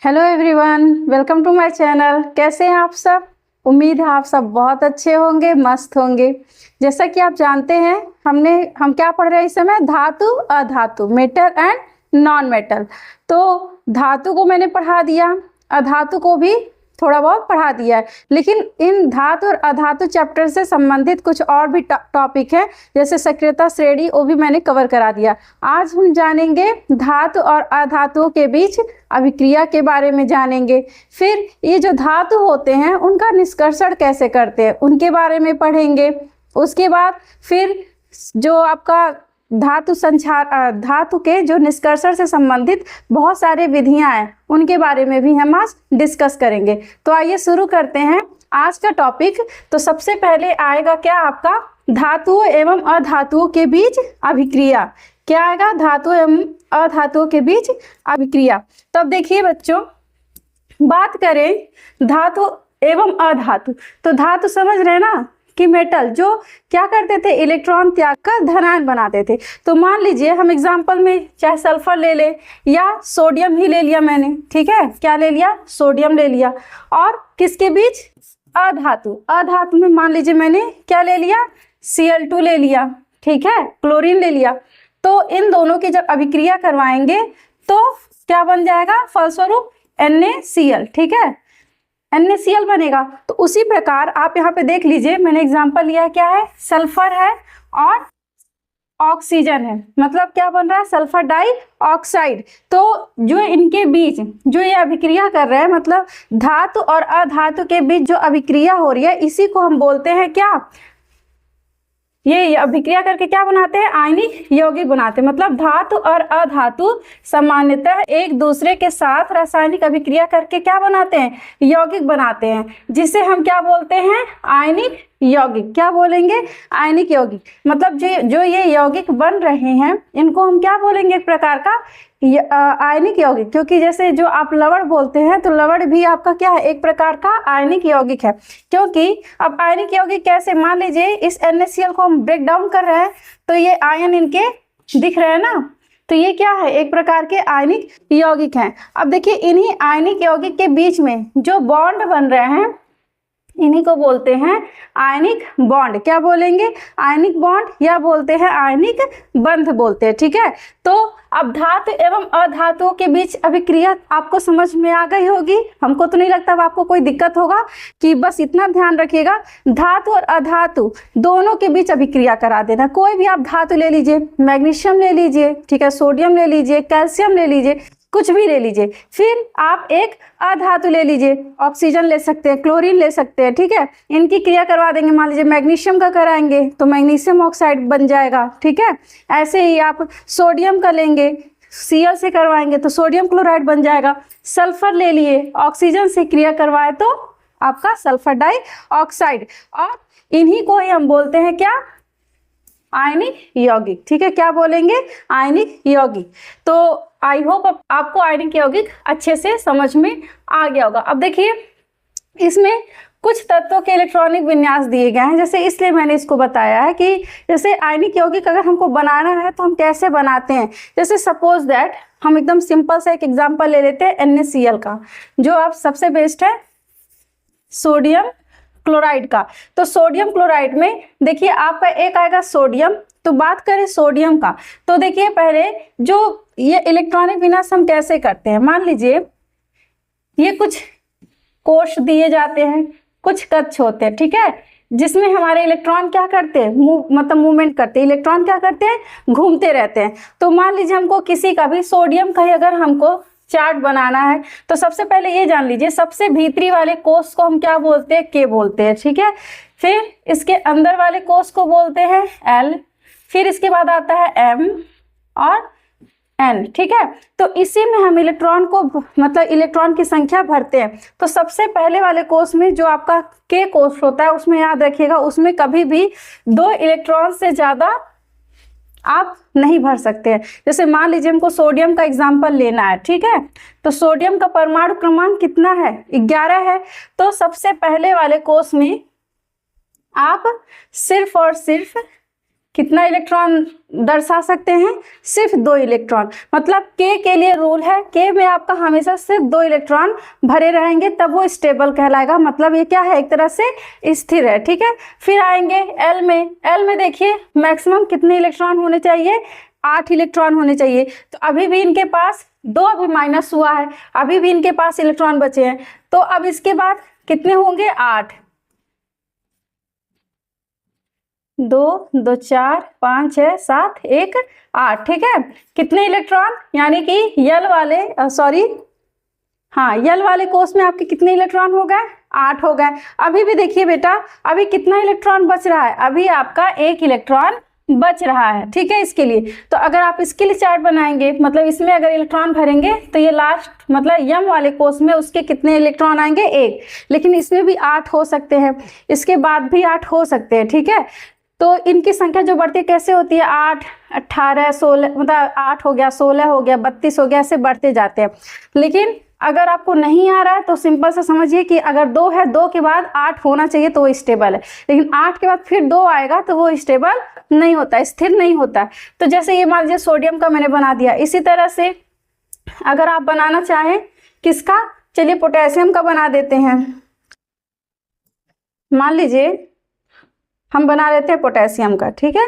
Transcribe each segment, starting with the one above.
Hello everyone, welcome to my channel. कैसे हैं आप सब? उम्मीद है आप सब बहुत अच्छे होंगे, मस्त होंगे। जैसा कि आप जानते हैं हम क्या पढ़ रहे हैं इस समय? धातु अधातु, मेटल एंड नॉन मेटल। तो धातु को मैंने पढ़ा दिया, अधातु को भी थोड़ा बहुत पढ़ा दिया है, लेकिन इन धातु और अधातु चैप्टर से संबंधित कुछ और भी टॉपिक है, जैसे सक्रियता श्रेणी, वो भी मैंने कवर करा दिया। आज हम जानेंगे धातु और अधातुओं के बीच अभिक्रिया के बारे में जानेंगे। फिर ये जो धातु होते हैं उनका निष्कर्षण कैसे करते हैं उनके बारे में पढ़ेंगे। उसके बाद फिर जो आपका धातु के जो निष्कर्षण से संबंधित बहुत सारे विधियां हैं उनके बारे में भी हम आज डिस्कस करेंगे। तो आइए शुरू करते हैं आज का टॉपिक। तो सबसे पहले आएगा क्या आपका? धातुओं एवं अधातुओं के बीच अभिक्रिया। क्या आएगा? धातु एवं अधातुओं के बीच अभिक्रिया। तो अब देखिए बच्चों, बात करें धातु एवं अधातु, तो धातु समझ रहे हैं ना कि मेटल जो क्या करते थे, इलेक्ट्रॉन त्याग कर धनायन बनाते थे। तो मान लीजिए हम एग्जांपल में चाहे सल्फर ले ले या सोडियम ही ले लिया मैंने, ठीक है, क्या ले लिया? सोडियम ले लिया। और किसके बीच? अधातु। अधातु में मान लीजिए मैंने क्या ले लिया? Cl2 ले लिया, ठीक है, क्लोरीन ले लिया। तो इन दोनों की जब अभिक्रिया करवाएंगे तो क्या बन जाएगा? फलस्वरूप NaCl, ठीक है, NaCl बनेगा। तो उसी प्रकार आप यहाँ पे देख लीजिए, मैंने एग्जांपल लिया, क्या है? सल्फर है और ऑक्सीजन है, मतलब क्या बन रहा है? Sulphur dioxide. तो जो इनके बीच जो ये अभिक्रिया कर रहे हैं, मतलब धातु और अधातु के बीच जो अभिक्रिया हो रही है, इसी को हम बोलते हैं क्या? ये अभिक्रिया करके क्या बनाते हैं? आयनिक यौगिक बनाते हैं। मतलब धातु और अधातु सामान्यतः एक दूसरे के साथ रासायनिक अभिक्रिया करके क्या बनाते हैं? यौगिक बनाते हैं, जिसे हम क्या बोलते हैं? आयनिक यौगिक। क्या बोलेंगे? आयनिक यौगिक। मतलब जो ये यौगिक बन रहे हैं इनको हम क्या बोलेंगे? एक प्रकार का आयनिक यौगिक। क्योंकि जैसे जो आप लवण बोलते हैं, तो लवण भी आपका क्या है? एक प्रकार का आयनिक यौगिक है। क्योंकि अब आयनिक यौगिक कैसे? मान लीजिए इस NaCl को हम ब्रेक डाउन कर रहे हैं, तो ये आयन इनके दिख रहे हैं ना, तो ये क्या है? एक प्रकार के आयनिक यौगिक हैं। अब देखिए, इन्हीं आयनिक यौगिक के बीच में जो बॉन्ड बन रहे हैं, इन्हीं को बोलते हैं आयनिक बॉन्ड। क्या बोलेंगे? आयनिक बॉन्ड, या बोलते हैं आयनिक बंध बोलते हैं, ठीक है। तो अब धातु एवं अधातुओं के बीच अभिक्रिया आपको समझ में आ गई होगी। हमको तो नहीं लगता अब आपको कोई दिक्कत होगा, कि बस इतना ध्यान रखिएगा, धातु और अधातु दोनों के बीच अभिक्रिया करा देना। कोई भी आप धातु ले लीजिए, मैग्नीशियम ले लीजिए, ठीक है, सोडियम ले लीजिए, कैल्शियम ले लीजिए, कुछ भी ले लीजिए। फिर आप एक अधातु ले लीजिए, ऑक्सीजन ले सकते हैं, क्लोरीन ले सकते हैं, ठीक है, इनकी क्रिया करवा देंगे। मान लीजिए मैग्नीशियम का कराएंगे तो मैग्नीशियम ऑक्साइड बन जाएगा, ठीक है। ऐसे ही आप सोडियम का लेंगे, Cl से करवाएंगे तो सोडियम क्लोराइड बन जाएगा। सल्फर ले लिए, ऑक्सीजन से क्रिया करवाए तो आपका सल्फर डाइऑक्साइड। और इन्हीं को ही हम बोलते हैं क्या? आयनिक यौगिक, ठीक है। क्या बोलेंगे? आयनिक यौगिक। तो आई होप आपको आयनिक यौगिक अच्छे से समझ में आ गया होगा। अब देखिए, इसमें कुछ तत्वों के इलेक्ट्रॉनिक विन्यास दिए गए हैं, जैसे इसलिए मैंने इसको बताया है कि जैसे आयनिक यौगिक अगर हमको बनाना है तो हम कैसे बनाते हैं। जैसे सपोज दैट हम एकदम सिंपल सा एक एग्जांपल ले लेते हैं NaCl का, जो आप सबसे बेस्ट है सोडियम क्लोराइड का। तो सोडियम क्लोराइड में देखिए आपका एक आएगा सोडियम। तो बात करें सोडियम का, तो देखिए पहले जो ये इलेक्ट्रॉनिक विन्यास हम कैसे करते हैं। मान लीजिए ये कुछ कोश दिए जाते हैं, कुछ कक्ष होते हैं, ठीक है, जिसमें हमारे इलेक्ट्रॉन क्या करते हैं? मतलब मूवमेंट करते हैं। इलेक्ट्रॉन क्या करते हैं? घूमते रहते हैं। तो मान लीजिए हमको किसी का भी सोडियम का ही अगर हमको चार्ट बनाना है, तो सबसे पहले ये जान लीजिए, सबसे भीतरी वाले कोष को हम क्या बोलते हैं? K बोलते हैं, ठीक है। फिर इसके अंदर वाले कोष को बोलते हैं L, फिर इसके बाद आता है M और N, ठीक है। तो इसी में हम इलेक्ट्रॉन को, मतलब इलेक्ट्रॉन की संख्या भरते हैं। तो सबसे पहले वाले कोष में जो आपका K कोष होता है, उसमें याद रखिएगा, उसमें कभी भी 2 इलेक्ट्रॉन से ज्यादा आप नहीं भर सकते हैं। जैसे मान लीजिए हमको सोडियम का एग्जाम्पल लेना है, ठीक है, तो सोडियम का परमाणु क्रमांक कितना है? 11 है। तो सबसे पहले वाले कोष में आप सिर्फ और सिर्फ कितना इलेक्ट्रॉन दर्शा सकते हैं? सिर्फ 2 इलेक्ट्रॉन। मतलब के लिए रूल है, के में आपका हमेशा सिर्फ 2 इलेक्ट्रॉन भरे रहेंगे, तब वो स्टेबल कहलाएगा। मतलब ये क्या है, एक तरह से स्थिर है, ठीक है। फिर आएंगे एल में। एल में देखिए मैक्सिमम कितने इलेक्ट्रॉन होने चाहिए? 8 इलेक्ट्रॉन होने चाहिए। तो अभी भी इनके पास 2 अभी माइनस हुआ है, अभी भी इनके पास इलेक्ट्रॉन बचे हैं। तो अब इसके बाद कितने होंगे? 8। 2 2 4 5 6 7 1 8, ठीक है। कितने इलेक्ट्रॉन, यानी कि यल वाले यल वाले कोष में आपके कितने इलेक्ट्रॉन हो गए? 8 हो गए। अभी भी देखिए बेटा, अभी कितना इलेक्ट्रॉन बच रहा है? अभी आपका 1 इलेक्ट्रॉन बच रहा है, ठीक है। इसके लिए तो अगर आप इसके लिए चार्ट बनाएंगे, मतलब इसमें अगर इलेक्ट्रॉन भरेंगे तो ये लास्ट मतलब यम वाले कोष में उसके कितने इलेक्ट्रॉन आएंगे? 1। लेकिन इसमें भी 8 हो सकते हैं, इसके बाद भी 8 हो सकते हैं, ठीक है। तो इनकी संख्या जो बढ़ती है कैसे होती है? 8 18 16, मतलब 8 हो गया, 16 हो गया, 32 हो गया, ऐसे बढ़ते जाते हैं। लेकिन अगर आपको नहीं आ रहा है तो सिंपल से समझिए कि अगर 2 है, 2 के बाद 8 होना चाहिए तो वो स्टेबल है। लेकिन 8 के बाद फिर 2 आएगा तो वो स्टेबल नहीं होता, स्थिर नहीं होता। तो जैसे ये मान लीजिए सोडियम का मैंने बना दिया, इसी तरह से अगर आप बनाना चाहें किसका, चलिए पोटेशियम का बना देते हैं। मान लीजिए हम बना लेते हैं पोटेशियम का, ठीक है।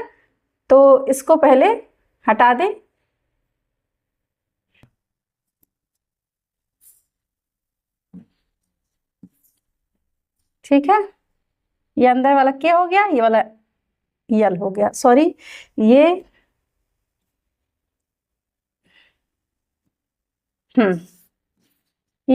तो इसको पहले हटा दें। ठीक है, ये अंदर वाला के हो गया, ये वाला यल हो गया, सॉरी ये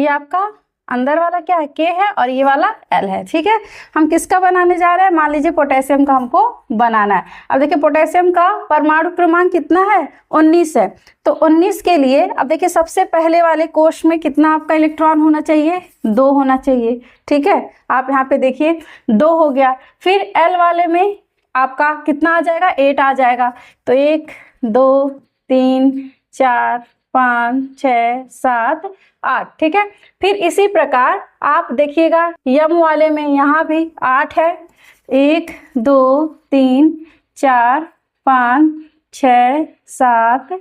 आपका अंदर वाला क्या है? के है, और ये वाला एल है, ठीक है। हम किसका बनाने जा रहे हैं? मान लीजिए पोटेशियम का हमको बनाना है। अब देखिए पोटेशियम का परमाणु क्रमांक कितना है? 19 है। तो 19 के लिए अब देखिए सबसे पहले वाले कोष में कितना आपका इलेक्ट्रॉन होना चाहिए? 2 होना चाहिए, ठीक है। आप यहाँ पे देखिए 2 हो गया। फिर एल वाले में आपका कितना आ जाएगा? 8 आ जाएगा। तो 1 2 3 4 5 6 7 8, ठीक है। फिर इसी प्रकार आप देखिएगा यम वाले में यहाँ भी 8 है। 1 2 3 4 5 6 7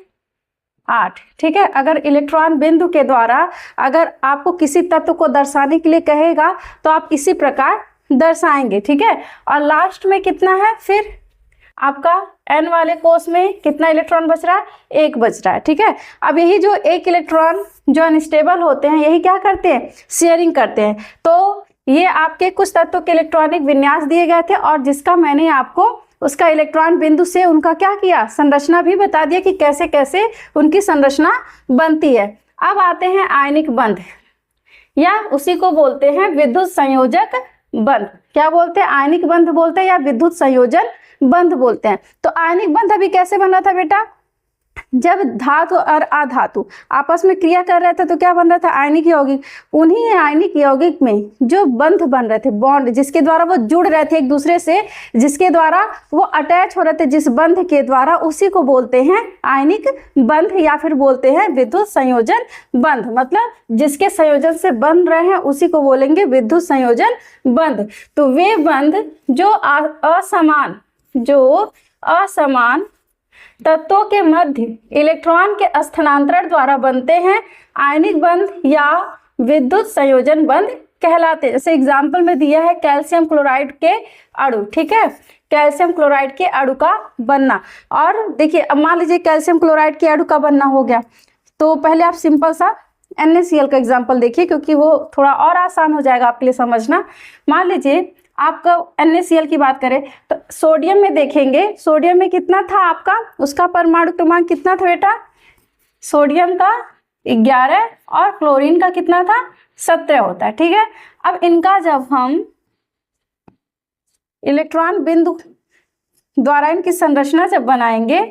8, ठीक है। अगर इलेक्ट्रॉन बिंदु के द्वारा अगर आपको किसी तत्व को दर्शाने के लिए कहेगा तो आप इसी प्रकार दर्शाएंगे, ठीक है। और लास्ट में कितना है? फिर आपका एन वाले कोष में कितना इलेक्ट्रॉन बच रहा है? 1 बच रहा है, ठीक है। अब यही जो 1 इलेक्ट्रॉन जो अनस्टेबल होते हैं, यही क्या करते हैं? शेयरिंग करते हैं। तो ये आपके कुछ तत्वों के इलेक्ट्रॉनिक विन्यास दिए गए थे, और जिसका मैंने आपको उसका इलेक्ट्रॉन बिंदु से उनका क्या किया? संरचना भी बता दिया कि कैसे कैसे उनकी संरचना बनती है। अब आते हैं आयनिक बंध, या उसी को बोलते हैं विद्युत संयोजक बंध। क्या बोलते हैं? आयनिक बंध बोलते हैं या विद्युत संयोजन बंध बोलते हैं। तो आयनिक बंध अभी कैसे बन रहा था बेटा? जब धातु और अधातु आपस में क्रिया कर रहे थे तो क्या बन रहा था? आयनिक यौगिक। उन्हीं आयनिक यौगिक में जो बंध बन रहे थे, बॉन्ड, जिसके द्वारा वो जुड़ रहे थे एक दूसरे से, जिसके द्वारा वो अटैच हो रहे थे जिस बंध के द्वारा, उसी को बोलते हैं आयनिक बंध, या फिर बोलते हैं विद्युत संयोजन बंध। मतलब जिसके संयोजन से बन रहे हैं उसी को बोलेंगे विद्युत संयोजन बंध। तो वे बंध जो असमान तत्वों के मध्य इलेक्ट्रॉन के स्थानांतरण द्वारा बनते हैं, आयनिक बंध या विद्युत संयोजन बंध कहलाते हैं। जैसे एग्जाम्पल में दिया है कैल्शियम क्लोराइड के अणु, ठीक है। कैल्शियम क्लोराइड के अणु का बनना। और देखिए अब मान लीजिए कैल्शियम क्लोराइड के अणु का बनना हो गया, तो पहले आप सिंपल सा NaCl का एग्जाम्पल देखिए, क्योंकि वो थोड़ा और आसान हो जाएगा आपके लिए समझना। मान लीजिए आपका NaCl की बात करें तो सोडियम में देखेंगे, सोडियम में कितना था आपका? उसका परमाणु क्रमांक कितना था बेटा? सोडियम का 11 और क्लोरीन का कितना था? 17 होता है, ठीक है। अब इनका जब हम इलेक्ट्रॉन बिंदु द्वारा इनकी संरचना जब बनाएंगे,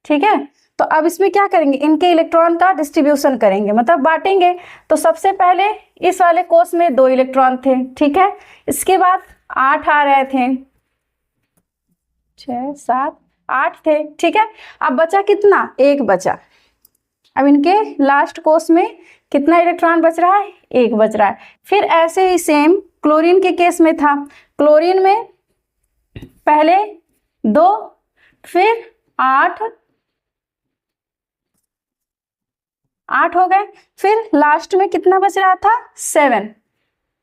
ठीक है, तो अब इसमें क्या करेंगे? इनके इलेक्ट्रॉन का डिस्ट्रीब्यूशन करेंगे, मतलब बांटेंगे। तो सबसे पहले इस वाले कोष में 2 इलेक्ट्रॉन थे, ठीक है। इसके बाद 8 आ रहे थे, 6 7 8 थे, ठीक है। अब बचा कितना? 1 बचा। अब इनके लास्ट कोष में कितना इलेक्ट्रॉन बच रहा है? 1 बच रहा है। फिर ऐसे ही सेम क्लोरीन के केस में था। क्लोरीन में पहले 2, फिर 8 हो गए, फिर लास्ट में कितना बच रहा था 7,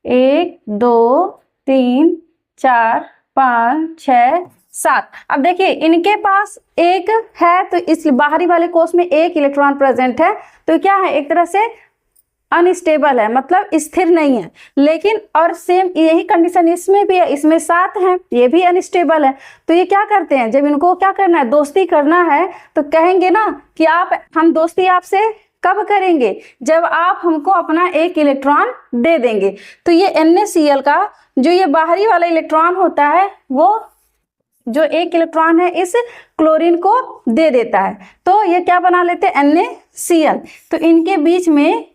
1 2 3 4 5 6 7। अब देखिए इनके पास एक है, तो इस बाहरी वाले कोष में एक इलेक्ट्रॉन प्रेजेंट है, तो क्या है एक तरह से अनस्टेबल है, मतलब स्थिर नहीं है। लेकिन और सेम यही कंडीशन इसमें भी है, इसमें 7 है, ये भी अनस्टेबल है। तो ये क्या करते हैं, जब इनको क्या करना है, दोस्ती करना है, तो कहेंगे ना कि हम दोस्ती आपसे कब करेंगे, जब आप हमको अपना एक इलेक्ट्रॉन दे देंगे। तो ये NaCl का जो ये बाहरी वाला इलेक्ट्रॉन होता है, वो जो एक इलेक्ट्रॉन है इस क्लोरीन को दे देता है, तो ये क्या बना लेते हैं NaCl। तो इनके बीच में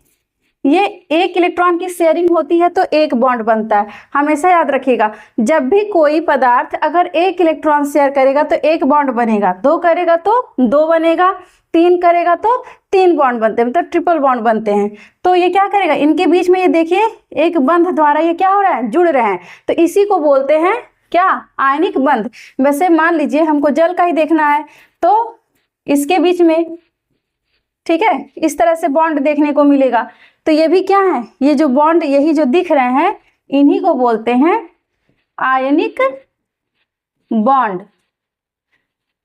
ये एक इलेक्ट्रॉन की शेयरिंग होती है, तो एक बॉन्ड बनता है। हमेशा याद रखिएगा, जब भी कोई पदार्थ अगर एक इलेक्ट्रॉन शेयर करेगा तो एक बॉन्ड बनेगा, 2 करेगा तो 2 बनेगा, 3 करेगा तो 3 बॉन्ड बनते हैं, मतलब ट्रिपल बॉन्ड बनते हैं। तो ये क्या करेगा, इनके बीच में ये देखिए एक बंध द्वारा ये क्या हो रहा है, जुड़ रहे हैं, तो इसी को बोलते हैं क्या, आयनिक बंध। वैसे मान लीजिए हमको जल का ही देखना है, तो इसके बीच में ठीक है इस तरह से बॉन्ड देखने को मिलेगा। तो ये भी क्या है, ये जो बॉन्ड यही जो दिख रहे हैं, इन्हीं को बोलते हैं आयनिक बॉन्ड,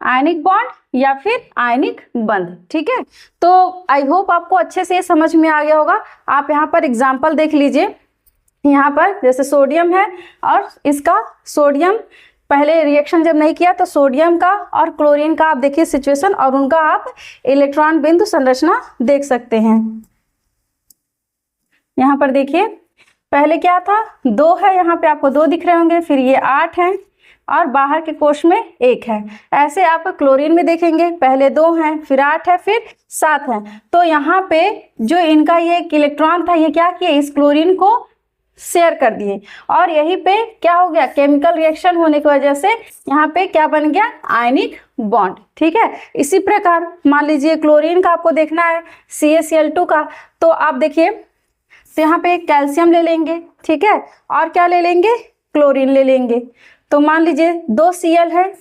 आयनिक बॉन्ड या फिर आयनिक बंध। ठीक है, तो आई होप आपको अच्छे से समझ में आ गया होगा। आप यहाँ पर एग्जाम्पल देख लीजिए, यहाँ पर जैसे सोडियम है और इसका सोडियम पहले रिएक्शन जब नहीं किया, तो सोडियम का और क्लोरीन का आप देखिए सिचुएशन, और उनका आप इलेक्ट्रॉन बिंदु संरचना देख सकते हैं। यहाँ पर देखिए पहले क्या था, 2 है, यहाँ पे आपको 2 दिख रहे होंगे, फिर ये 8 है और बाहर के कोश में 1 है। ऐसे आप क्लोरीन में देखेंगे, पहले 2 हैं, फिर 8 है, फिर 7 है। तो यहाँ पे जो इनका ये एक इलेक्ट्रॉन था, ये क्या किया, इस क्लोरीन को शेयर कर दिए, और यहीं पे क्या हो गया, केमिकल रिएक्शन होने की वजह से यहाँ पे क्या बन गया, आयनिक बॉन्ड। ठीक है, इसी प्रकार मान लीजिए क्लोरीन का आपको देखना है CaCl2 का, तो आप देखिए तो यहाँ पे कैल्शियम ले लेंगे, ठीक है, और क्या ले लेंगे, क्लोरीन ले लेंगे। तो मान लीजिए 2 Cl है,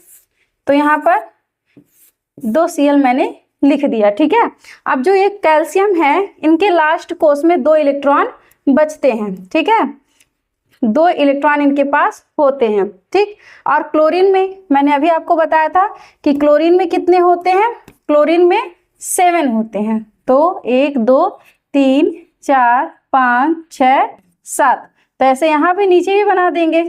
तो यहाँ पर 2 Cl मैंने लिख दिया। ठीक है, अब जो ये कैल्शियम है, इनके लास्ट कोष में 2 इलेक्ट्रॉन बचते हैं। ठीक है, 2 इलेक्ट्रॉन इनके पास होते हैं। ठीक, और क्लोरीन में मैंने अभी आपको बताया था कि क्लोरीन में कितने होते हैं, क्लोरीन में 7 होते हैं। तो 1 2 3 4 5 6 7, तो ऐसे यहाँ पे नीचे भी बना देंगे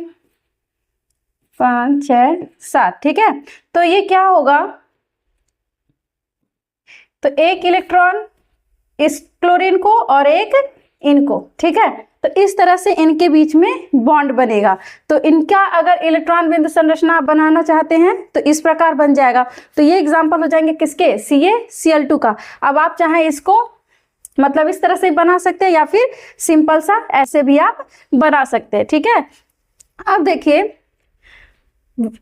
5 6 7। ठीक है, तो ये क्या होगा, तो एक इलेक्ट्रॉन इस क्लोरीन को और एक इनको। ठीक है, तो इस तरह से इनके बीच में बॉन्ड बनेगा। तो इनका अगर इलेक्ट्रॉन बिंदु संरचना आप बनाना चाहते हैं तो इस प्रकार बन जाएगा। तो ये एग्जांपल हो जाएंगे किसके, CaCl2 का। अब आप चाहें इसको मतलब इस तरह से बना सकते हैं, या फिर सिंपल सा ऐसे भी आप बना सकते हैं। ठीक है, अब देखिए,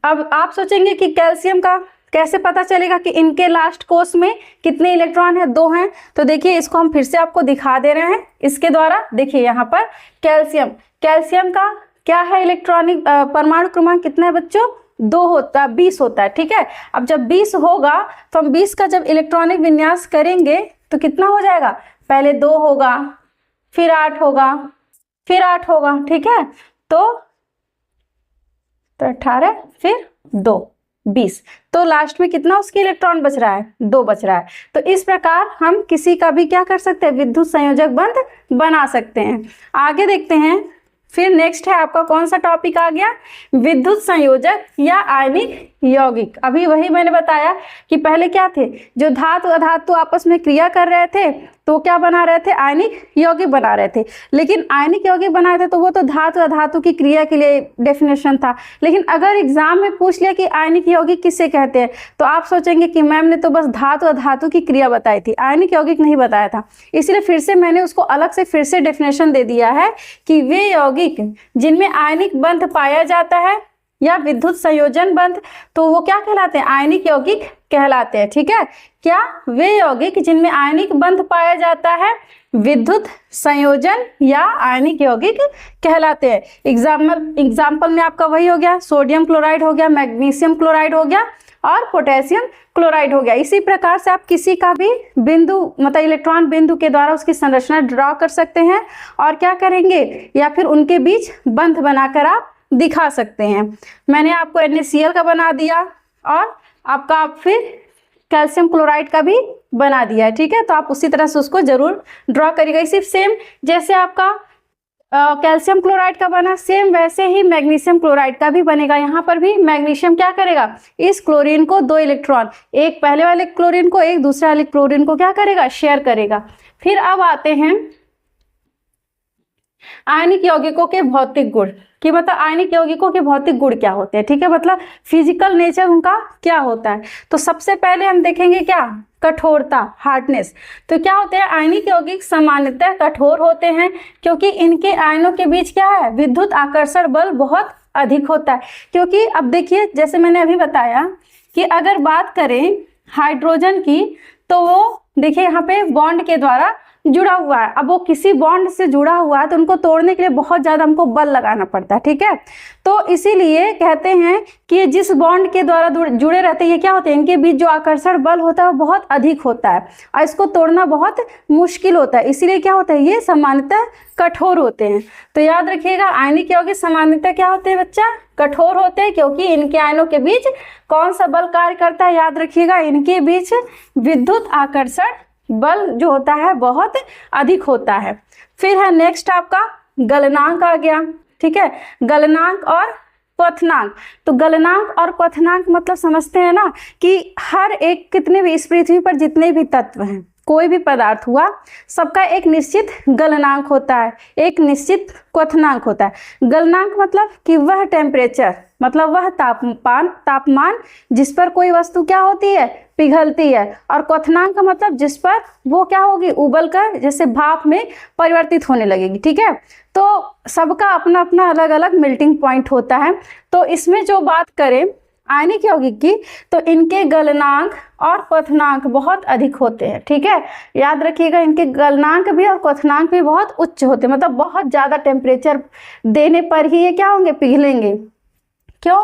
अब आप सोचेंगे कि कैल्शियम का कैसे पता चलेगा कि इनके लास्ट कोष में कितने इलेक्ट्रॉन है, 2 हैं। तो देखिए इसको हम फिर से आपको दिखा दे रहे हैं इसके द्वारा। देखिए यहाँ पर कैल्शियम का क्या है, इलेक्ट्रॉनिक परमाणु क्रमांक कितना है बच्चों, 2 होता है, 20 होता है। ठीक है, अब जब 20 होगा तो हम 20 का जब इलेक्ट्रॉनिक विन्यास करेंगे तो कितना हो जाएगा, पहले 2 होगा, फिर 8 होगा, फिर 8 होगा। ठीक है, तो 18 फिर 2 20, तो लास्ट में कितना उसके इलेक्ट्रॉन बच रहा है, 2 बच रहा है। तो इस प्रकार हम किसी का भी क्या कर सकते हैं, विद्युत संयोजक बंध बना सकते हैं। आगे देखते हैं, फिर नेक्स्ट है आपका कौन सा टॉपिक आ गया, विद्युत संयोजक या आयनिक यौगिक। अभी वही मैंने बताया कि पहले क्या थे, जो धातु अधातु आपस में क्रिया कर रहे थे तो क्या बना रहे थे, आयनिक यौगिक बना रहे थे। लेकिन आयनिक यौगिक बनाए थे तो वो तो धातु अधातु की क्रिया के लिए डेफिनेशन था। लेकिन अगर एग्जाम में पूछ लिया कि आयनिक यौगिक किससे कहते हैं, तो आप सोचेंगे कि मैम ने तो बस धातु अधातु की क्रिया बताई थी, आयनिक यौगिक नहीं बताया था। इसलिए फिर से मैंने उसको अलग से फिर से डेफिनेशन दे दिया है कि वे यौगिक जिनमें आयनिक बंध पाया जाता है या विद्युत संयोजन बंध, तो वो क्या कहलाते हैं? आयनिक यौगिक कहलाते हैं। ठीक है, क्या? वे यौगिक जिनमें आयनिक बंध पाया जाता है विद्युत संयोजन या आयनिक यौगिक कहलाते हैं। एग्जाम्पल में आपका वही हो गया, सोडियम क्लोराइड हो गया, मैग्नीशियम क्लोराइड हो गया और पोटेशियम क्लोराइड हो गया। इसी प्रकार से आप किसी का भी बिंदु मतलब इलेक्ट्रॉन बिंदु के द्वारा उसकी संरचना ड्रॉ कर सकते हैं और क्या करेंगे, या फिर उनके बीच बंध बनाकर आप दिखा सकते हैं। मैंने आपको NaCl का बना दिया और आपका फिर कैल्शियम क्लोराइड का भी बना दिया है। ठीक है, तो आप उसी तरह से उसको जरूर ड्रॉ करिएगा। इसी सेम जैसे आपका कैल्शियम क्लोराइड का बना, सेम वैसे ही मैग्नीशियम क्लोराइड का भी बनेगा। यहाँ पर भी मैग्नीशियम क्या करेगा, इस क्लोरीन को 2 इलेक्ट्रॉन, एक पहले वाले क्लोरीन को एक दूसरे वाले क्लोरीन को क्या करेगा, शेयर करेगा। फिर अब आते हैं आयनिक यौगिकों के भौतिक गुण कि मतलब आयनिक यौगिकों के भौतिक गुण क्या होते हैं। ठीक है, मतलब फिजिकल नेचर उनका क्या होता है। तो सबसे पहले हम देखेंगे क्या, कठोरता, हार्डनेस। तो क्या होते हैं, आयनिक यौगिक सामान्यतः कठोर होते हैं क्योंकि इनके आयनों के बीच क्या है, विद्युत आकर्षण बल बहुत अधिक होता है। क्योंकि अब देखिए, जैसे मैंने अभी बताया कि अगर बात करें हाइड्रोजन की, तो वो देखिए यहाँ पे बॉन्ड के द्वारा जुड़ा हुआ है। अब वो किसी बॉन्ड से जुड़ा हुआ है तो उनको तोड़ने के लिए बहुत ज़्यादा हमको बल लगाना पड़ता है। ठीक है, तो इसीलिए कहते हैं कि जिस बॉन्ड के द्वारा जुड़े रहते हैं ये क्या होते हैं, इनके बीच जो आकर्षण बल होता है वो बहुत अधिक होता है और इसको तोड़ना बहुत मुश्किल होता है। इसीलिए क्या होता है, ये सामान्यतः कठोर होते हैं। तो याद रखिएगा, आयनिक यौगिक सामान्यतः क्या होते हैं बच्चा, कठोर होते हैं क्योंकि इनके आयनों के बीच कौन सा बल कार्य करता है, याद रखिएगा, इनके बीच विद्युत आकर्षण बल जो होता है बहुत अधिक होता है। फिर है नेक्स्ट आपका गलनांक आ गया। ठीक है, गलनांक और क्वथनांक। तो गलनांक और क्वथनांक मतलब समझते हैं ना कि हर एक कितने भी इस पृथ्वी पर जितने भी तत्व हैं, कोई भी पदार्थ हुआ, सबका एक निश्चित गलनांक होता है, एक निश्चित क्वथनांक होता है। गलनांक मतलब कि वह टेम्परेचर, मतलब वह तापमान जिस पर कोई वस्तु क्या होती है, पिघलती है। और क्वथनांक का मतलब जिस पर वो क्या होगी, उबल कर जैसे भाप में परिवर्तित होने लगेगी। ठीक है, तो सबका अपना अपना अलग अलग मेल्टिंग पॉइंट होता है। तो इसमें जो बात करें आयनिक यौगिक की, तो इनके गलनांक और क्वथनांक बहुत अधिक होते हैं। ठीक है, याद रखिएगा, इनके गलनांक भी और क्वथनांक भी बहुत उच्च होते हैं, मतलब बहुत ज़्यादा टेम्परेचर देने पर ही ये क्या होंगे, पिघलेंगे। क्यों?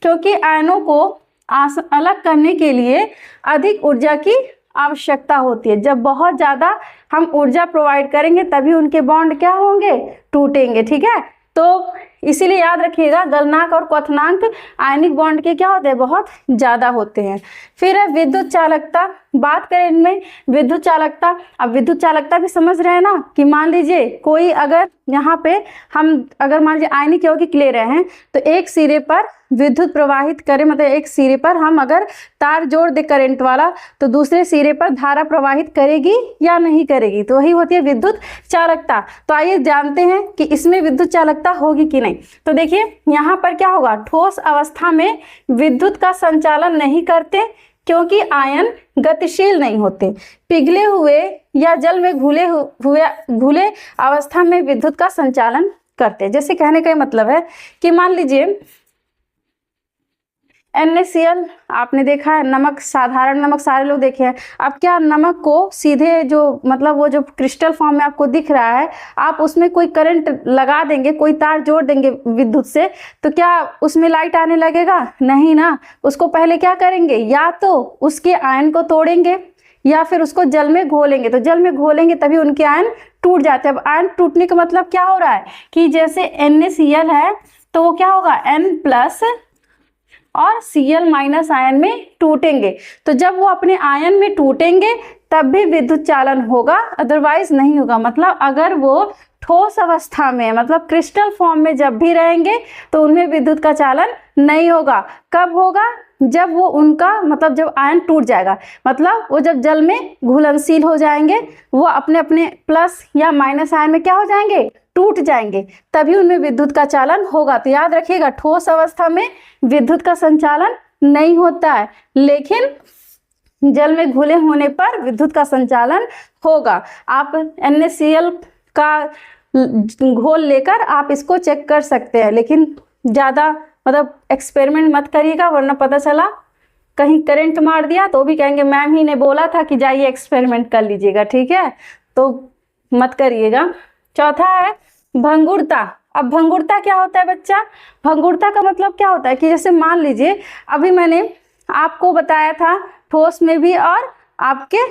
क्योंकि आयनों को अलग करने के लिए अधिक ऊर्जा की आवश्यकता होती है। जब बहुत ज़्यादा हम ऊर्जा प्रोवाइड करेंगे तभी उनके बॉन्ड क्या होंगे, टूटेंगे। ठीक है, तो इसीलिए याद रखिएगा, गलनांक और क्वथनांक आयनिक बॉन्ड के क्या होते हैं, बहुत ज़्यादा होते हैं। फिर है विद्युत चालकता। बात करें इनमें विद्युत चालकता। अब विद्युत चालकता भी समझ रहे हैं ना कि मान लीजिए कोई अगर यहाँ पे हम अगर मान लीजिए आयनिक यौगिक ले रहे हैं तो एक सिरे पर विद्युत प्रवाहित करें, मतलब एक सिरे पर हम अगर तार जोड़ दे करंट वाला, तो दूसरे सिरे पर धारा प्रवाहित करेगी या नहीं करेगी, तो वही होती है विद्युत चालकता। तो आइए जानते हैं कि इसमें विद्युत चालकता होगी कि नहीं। तो देखिए यहाँ पर क्या होगा, ठोस अवस्था में विद्युत का संचालन नहीं करते क्योंकि आयन गतिशील नहीं होते। पिघले हुए या जल में घुले अवस्था में विद्युत का संचालन करते। जैसे कहने का मतलब है कि मान लीजिए NaCl आपने देखा है, नमक, साधारण नमक सारे लोग देखे हैं। अब क्या नमक को सीधे जो मतलब वो जो क्रिस्टल फॉर्म में आपको दिख रहा है, आप उसमें कोई करंट लगा देंगे, कोई तार जोड़ देंगे विद्युत से, तो क्या उसमें लाइट आने लगेगा? नहीं ना। उसको पहले क्या करेंगे, या तो उसके आयन को तोड़ेंगे या फिर उसको जल में घोलेंगे। तो जल में घोलेंगे तभी उनके आयन टूट जाते हैं। अब आयन टूटने का मतलब क्या हो रहा है कि जैसे NaCl है तो वो क्या होगा, N+ और Cl- आयन में टूटेंगे। तो जब वो अपने आयन में टूटेंगे तब भी विद्युत चालन होगा, अदरवाइज नहीं होगा। मतलब अगर वो ठोस अवस्था में मतलब क्रिस्टल फॉर्म में जब भी रहेंगे तो उनमें विद्युत का चालन नहीं होगा। कब होगा, जब वो उनका मतलब जब आयन टूट जाएगा, मतलब वो जब जल में घुलनशील हो जाएंगे, वो अपने अपने प्लस या माइनस आयन में क्या हो जाएंगे, टूट जाएंगे, तभी उनमें विद्युत का चालन होगा। तो याद रखिएगा, ठोस अवस्था में विद्युत का संचालन नहीं होता है, लेकिन जल में घुले होने पर विद्युत का संचालन होगा। आप NaCl का घोल लेकर आप इसको चेक कर सकते हैं, लेकिन ज़्यादा मतलब एक्सपेरिमेंट मत करिएगा, वरना पता चला कहीं करंट मार दिया तो भी कहेंगे मैम ही ने बोला था कि जाइए एक्सपेरिमेंट कर लीजिएगा, ठीक है, तो मत करिएगा। चौथा है भंगुरता। अब भंगुरता क्या होता है बच्चा? भंगुरता का मतलब क्या होता है कि जैसे मान लीजिए अभी मैंने आपको बताया था ठोस में भी और आपके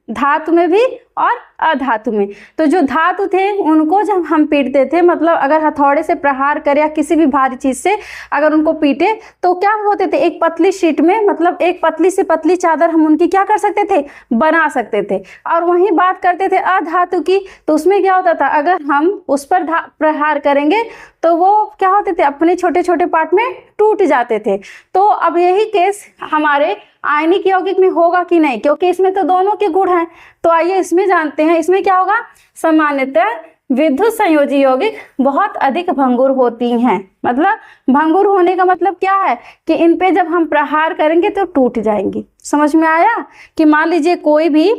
धातु में भी और अधातु में। तो जो धातु थे उनको जब हम पीटते थे, मतलब अगर हथौड़े से प्रहार करें या किसी भी भारी चीज से अगर उनको पीटे तो क्या होते थे, एक पतली शीट में, मतलब एक पतली से पतली चादर हम उनकी क्या कर सकते थे, बना सकते थे। और वहीं बात करते थे अधातु की, तो उसमें क्या होता था, अगर हम उस पर प्रहार करेंगे तो वो क्या होते थे, अपने छोटे छोटे पार्ट में टूट जाते थे। तो अब यही केस हमारे आयनिक यौगिक में होगा कि नहीं, क्योंकि इसमें तो दोनों के गुण हैं। तो आइए इसमें जानते हैं इसमें क्या होगा। सामान्यतः विद्युत संयोजी यौगिक बहुत अधिक भंगुर होती हैं। मतलब भंगुर होने का मतलब क्या है कि इन पे जब हम प्रहार करेंगे तो टूट जाएंगी। समझ में आया कि मान लीजिए कोई भी,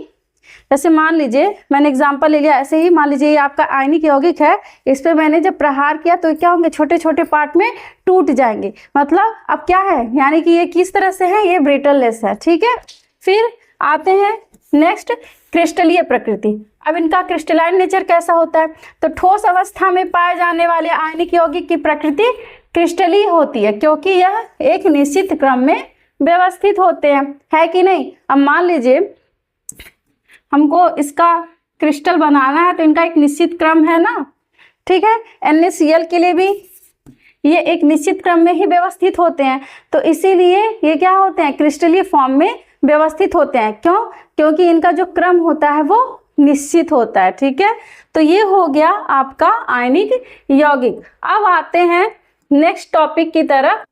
जैसे मान लीजिए मैंने एग्जांपल ले लिया, ऐसे ही मान लीजिए ये आपका आयनिक यौगिक है, इस पे मैंने जब प्रहार किया तो क्या होंगे, छोटे छोटे पार्ट में टूट जाएंगे। मतलब अब क्या है, यानी कि ये किस तरह से है, ये ब्रिटलनेस है, ठीक है। फिर आते हैं नेक्स्ट, क्रिस्टलीय प्रकृति। अब इनका क्रिस्टलाइन नेचर कैसा होता है, तो ठोस अवस्था में पाए जाने वाले आयनिक यौगिक की प्रकृति क्रिस्टलीय होती है, क्योंकि यह एक निश्चित क्रम में व्यवस्थित होते हैं, है कि नहीं। अब मान लीजिए हमको इसका क्रिस्टल बनाना है तो इनका एक निश्चित क्रम है ना, ठीक है। NaCl के लिए भी ये एक निश्चित क्रम में ही व्यवस्थित होते हैं, तो इसीलिए ये क्या होते हैं, क्रिस्टलीय फॉर्म में व्यवस्थित होते हैं। क्यों? क्योंकि इनका जो क्रम होता है वो निश्चित होता है, ठीक है। तो ये हो गया आपका आयनिक यौगिक। अब आते हैं नेक्स्ट टॉपिक की तरफ,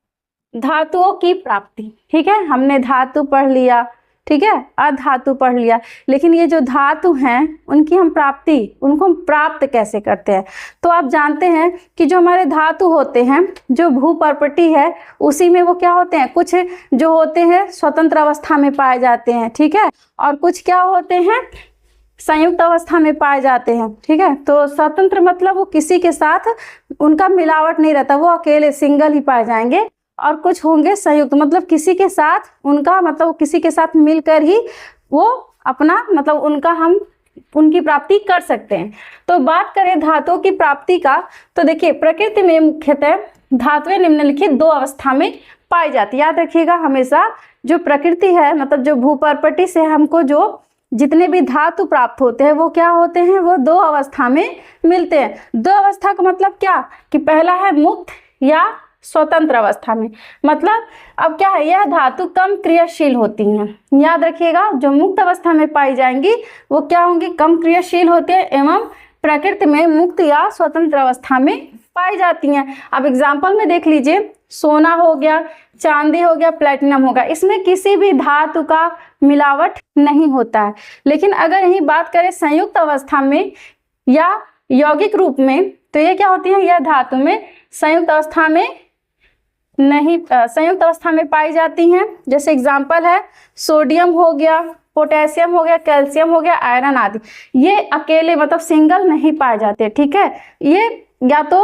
धातुओं की प्राप्ति, ठीक है। हमने धातु पढ़ लिया, ठीक है, अधातु पढ़ लिया, लेकिन ये जो धातु हैं उनकी हम प्राप्ति, उनको हम प्राप्त कैसे करते हैं। तो आप जानते हैं कि जो हमारे धातु होते हैं, जो भूपर्पटी है उसी में वो क्या होते हैं, कुछ जो होते हैं स्वतंत्र अवस्था में पाए जाते हैं, ठीक है, और कुछ क्या होते हैं, संयुक्त अवस्था में पाए जाते हैं, ठीक है। तो स्वतंत्र मतलब वो किसी के साथ उनका मिलावट नहीं रहता, वो अकेले सिंगल ही पाए जाएंगे। और कुछ होंगे संयुक्त, मतलब किसी के साथ उनका, मतलब किसी के साथ मिलकर ही वो अपना, मतलब उनका हम उनकी प्राप्ति कर सकते हैं। तो बात करें धातुओं की प्राप्ति का, तो देखिए प्रकृति में मुख्यतः धातुएं निम्नलिखित दो अवस्था में पाई जाती है। याद रखिएगा हमेशा, जो प्रकृति है, मतलब जो भूपर्पटी से हमको जो जितने भी धातु प्राप्त होते हैं वो क्या होते हैं, वो दो अवस्था में मिलते हैं। दो अवस्था का मतलब क्या कि पहला है मुक्त या स्वतंत्र अवस्था में। मतलब अब क्या है, यह धातु कम क्रियाशील होती हैं। याद रखिएगा, जो मुक्त अवस्था में पाई जाएंगी वो क्या होंगी, कम क्रियाशील होते हैं एवं प्रकृति में मुक्त या स्वतंत्र अवस्था में पाई जाती हैं। अब एग्जाम्पल में देख लीजिए, सोना हो गया, चांदी हो गया, प्लेटिनम हो गया, इसमें किसी भी धातु का मिलावट नहीं होता है। लेकिन अगर यही बात करें संयुक्त अवस्था में या यौगिक रूप में, तो ये क्या होती है, यह धातु में संयुक्त अवस्था में नहीं, संयुक्त अवस्था में पाई जाती हैं। जैसे एग्जाम्पल है सोडियम हो गया, पोटेशियम हो गया, कैल्शियम हो गया, आयरन आदि, ये अकेले मतलब सिंगल नहीं पाए जाते, ठीक है। ये या तो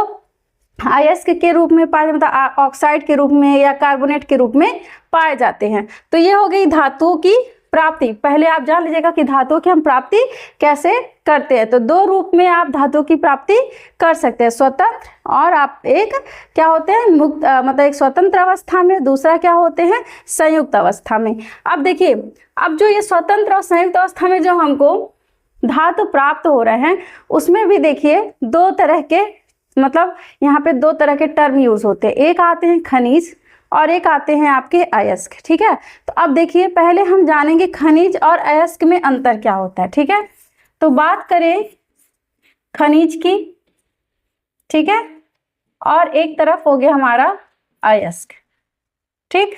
अयस्क के रूप में पाए, मतलब ऑक्साइड के रूप में या कार्बोनेट के रूप में पाए जाते हैं। तो ये हो गई धातुओं की प्राप्ति। पहले आप जान लीजिएगा कि धातुओं की हम प्राप्ति कैसे करते हैं। तो दो रूप में आप धातुओं की प्राप्ति कर सकते हैं, स्वतंत्र और आप एक क्या होते हैं, मुक्त, मतलब एक स्वतंत्र अवस्था में, दूसरा क्या होते हैं, संयुक्त अवस्था में। अब देखिए, अब जो ये स्वतंत्र और संयुक्त अवस्था में जो हमको धातु प्राप्त हो रहे हैं, उसमें भी देखिए दो तरह के, मतलब यहाँ पे दो तरह के टर्म यूज होते हैं। एक आते हैं खनिज और एक आते हैं आपके अयस्क, ठीक है। तो अब देखिए, पहले हम जानेंगे खनिज और अयस्क में अंतर क्या होता है, ठीक है। तो बात करें खनिज की, ठीक है, और एक तरफ हो गया हमारा अयस्क, ठीक।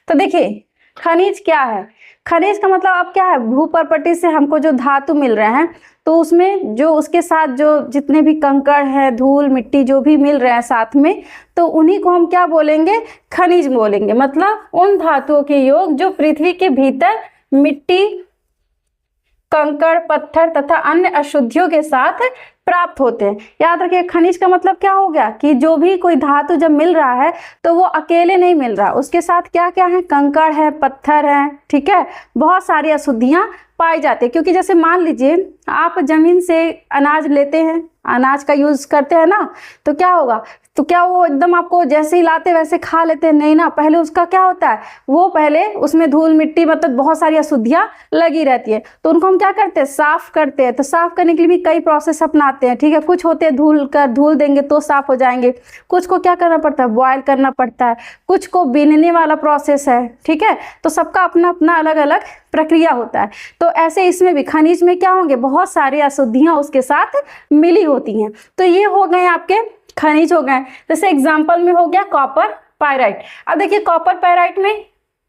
तो देखिए खनिज क्या है, खनिज का मतलब अब क्या है, भूपर्पटी से हमको जो धातु मिल रहे हैं तो उसमें जो उसके साथ जो जितने भी कंकड़ है, धूल मिट्टी जो भी मिल रहे हैं साथ में, तो उन्हीं को हम क्या बोलेंगे, खनिज बोलेंगे। मतलब उन धातुओं के योग जो पृथ्वी के भीतर मिट्टी कंकड़, पत्थर तथा अन्य अशुद्धियों के साथ प्राप्त होते हैं। याद रखिए, खनिज का मतलब क्या हो गया कि जो भी कोई धातु जब मिल रहा है तो वो अकेले नहीं मिल रहा, उसके साथ क्या क्या है, कंकड़ है, पत्थर है, ठीक है, बहुत सारी अशुद्धियां पाई जाती है। क्योंकि जैसे मान लीजिए आप जमीन से अनाज लेते हैं, अनाज का यूज करते हैं ना, तो क्या होगा, तो क्या वो एकदम आपको जैसे ही लाते वैसे खा लेते हैं? नहीं ना, पहले उसका क्या होता है, वो पहले उसमें धूल मिट्टी मतलब बहुत सारी अशुद्धियां लगी रहती है, तो उनको हम क्या करते हैं, साफ करते हैं। तो साफ करने के लिए भी कई प्रोसेस अपनाते हैं, ठीक है। कुछ होते हैं धूल देंगे तो साफ हो जाएंगे, कुछ को क्या करना पड़ता है, बॉयल करना पड़ता है, कुछ को बीनने वाला प्रोसेस है, ठीक है। तो सबका अपना अपना अलग अलग प्रक्रिया होता है। तो ऐसे इसमें भी खनिज में क्या होंगे, बहुत सारी अशुद्धियां उसके साथ मिली होती हैं। तो ये हो गए आपके खनिज हो गए। जैसे एग्जांपल में हो गया कॉपर पायराइट। अब देखिए कॉपर पायराइट में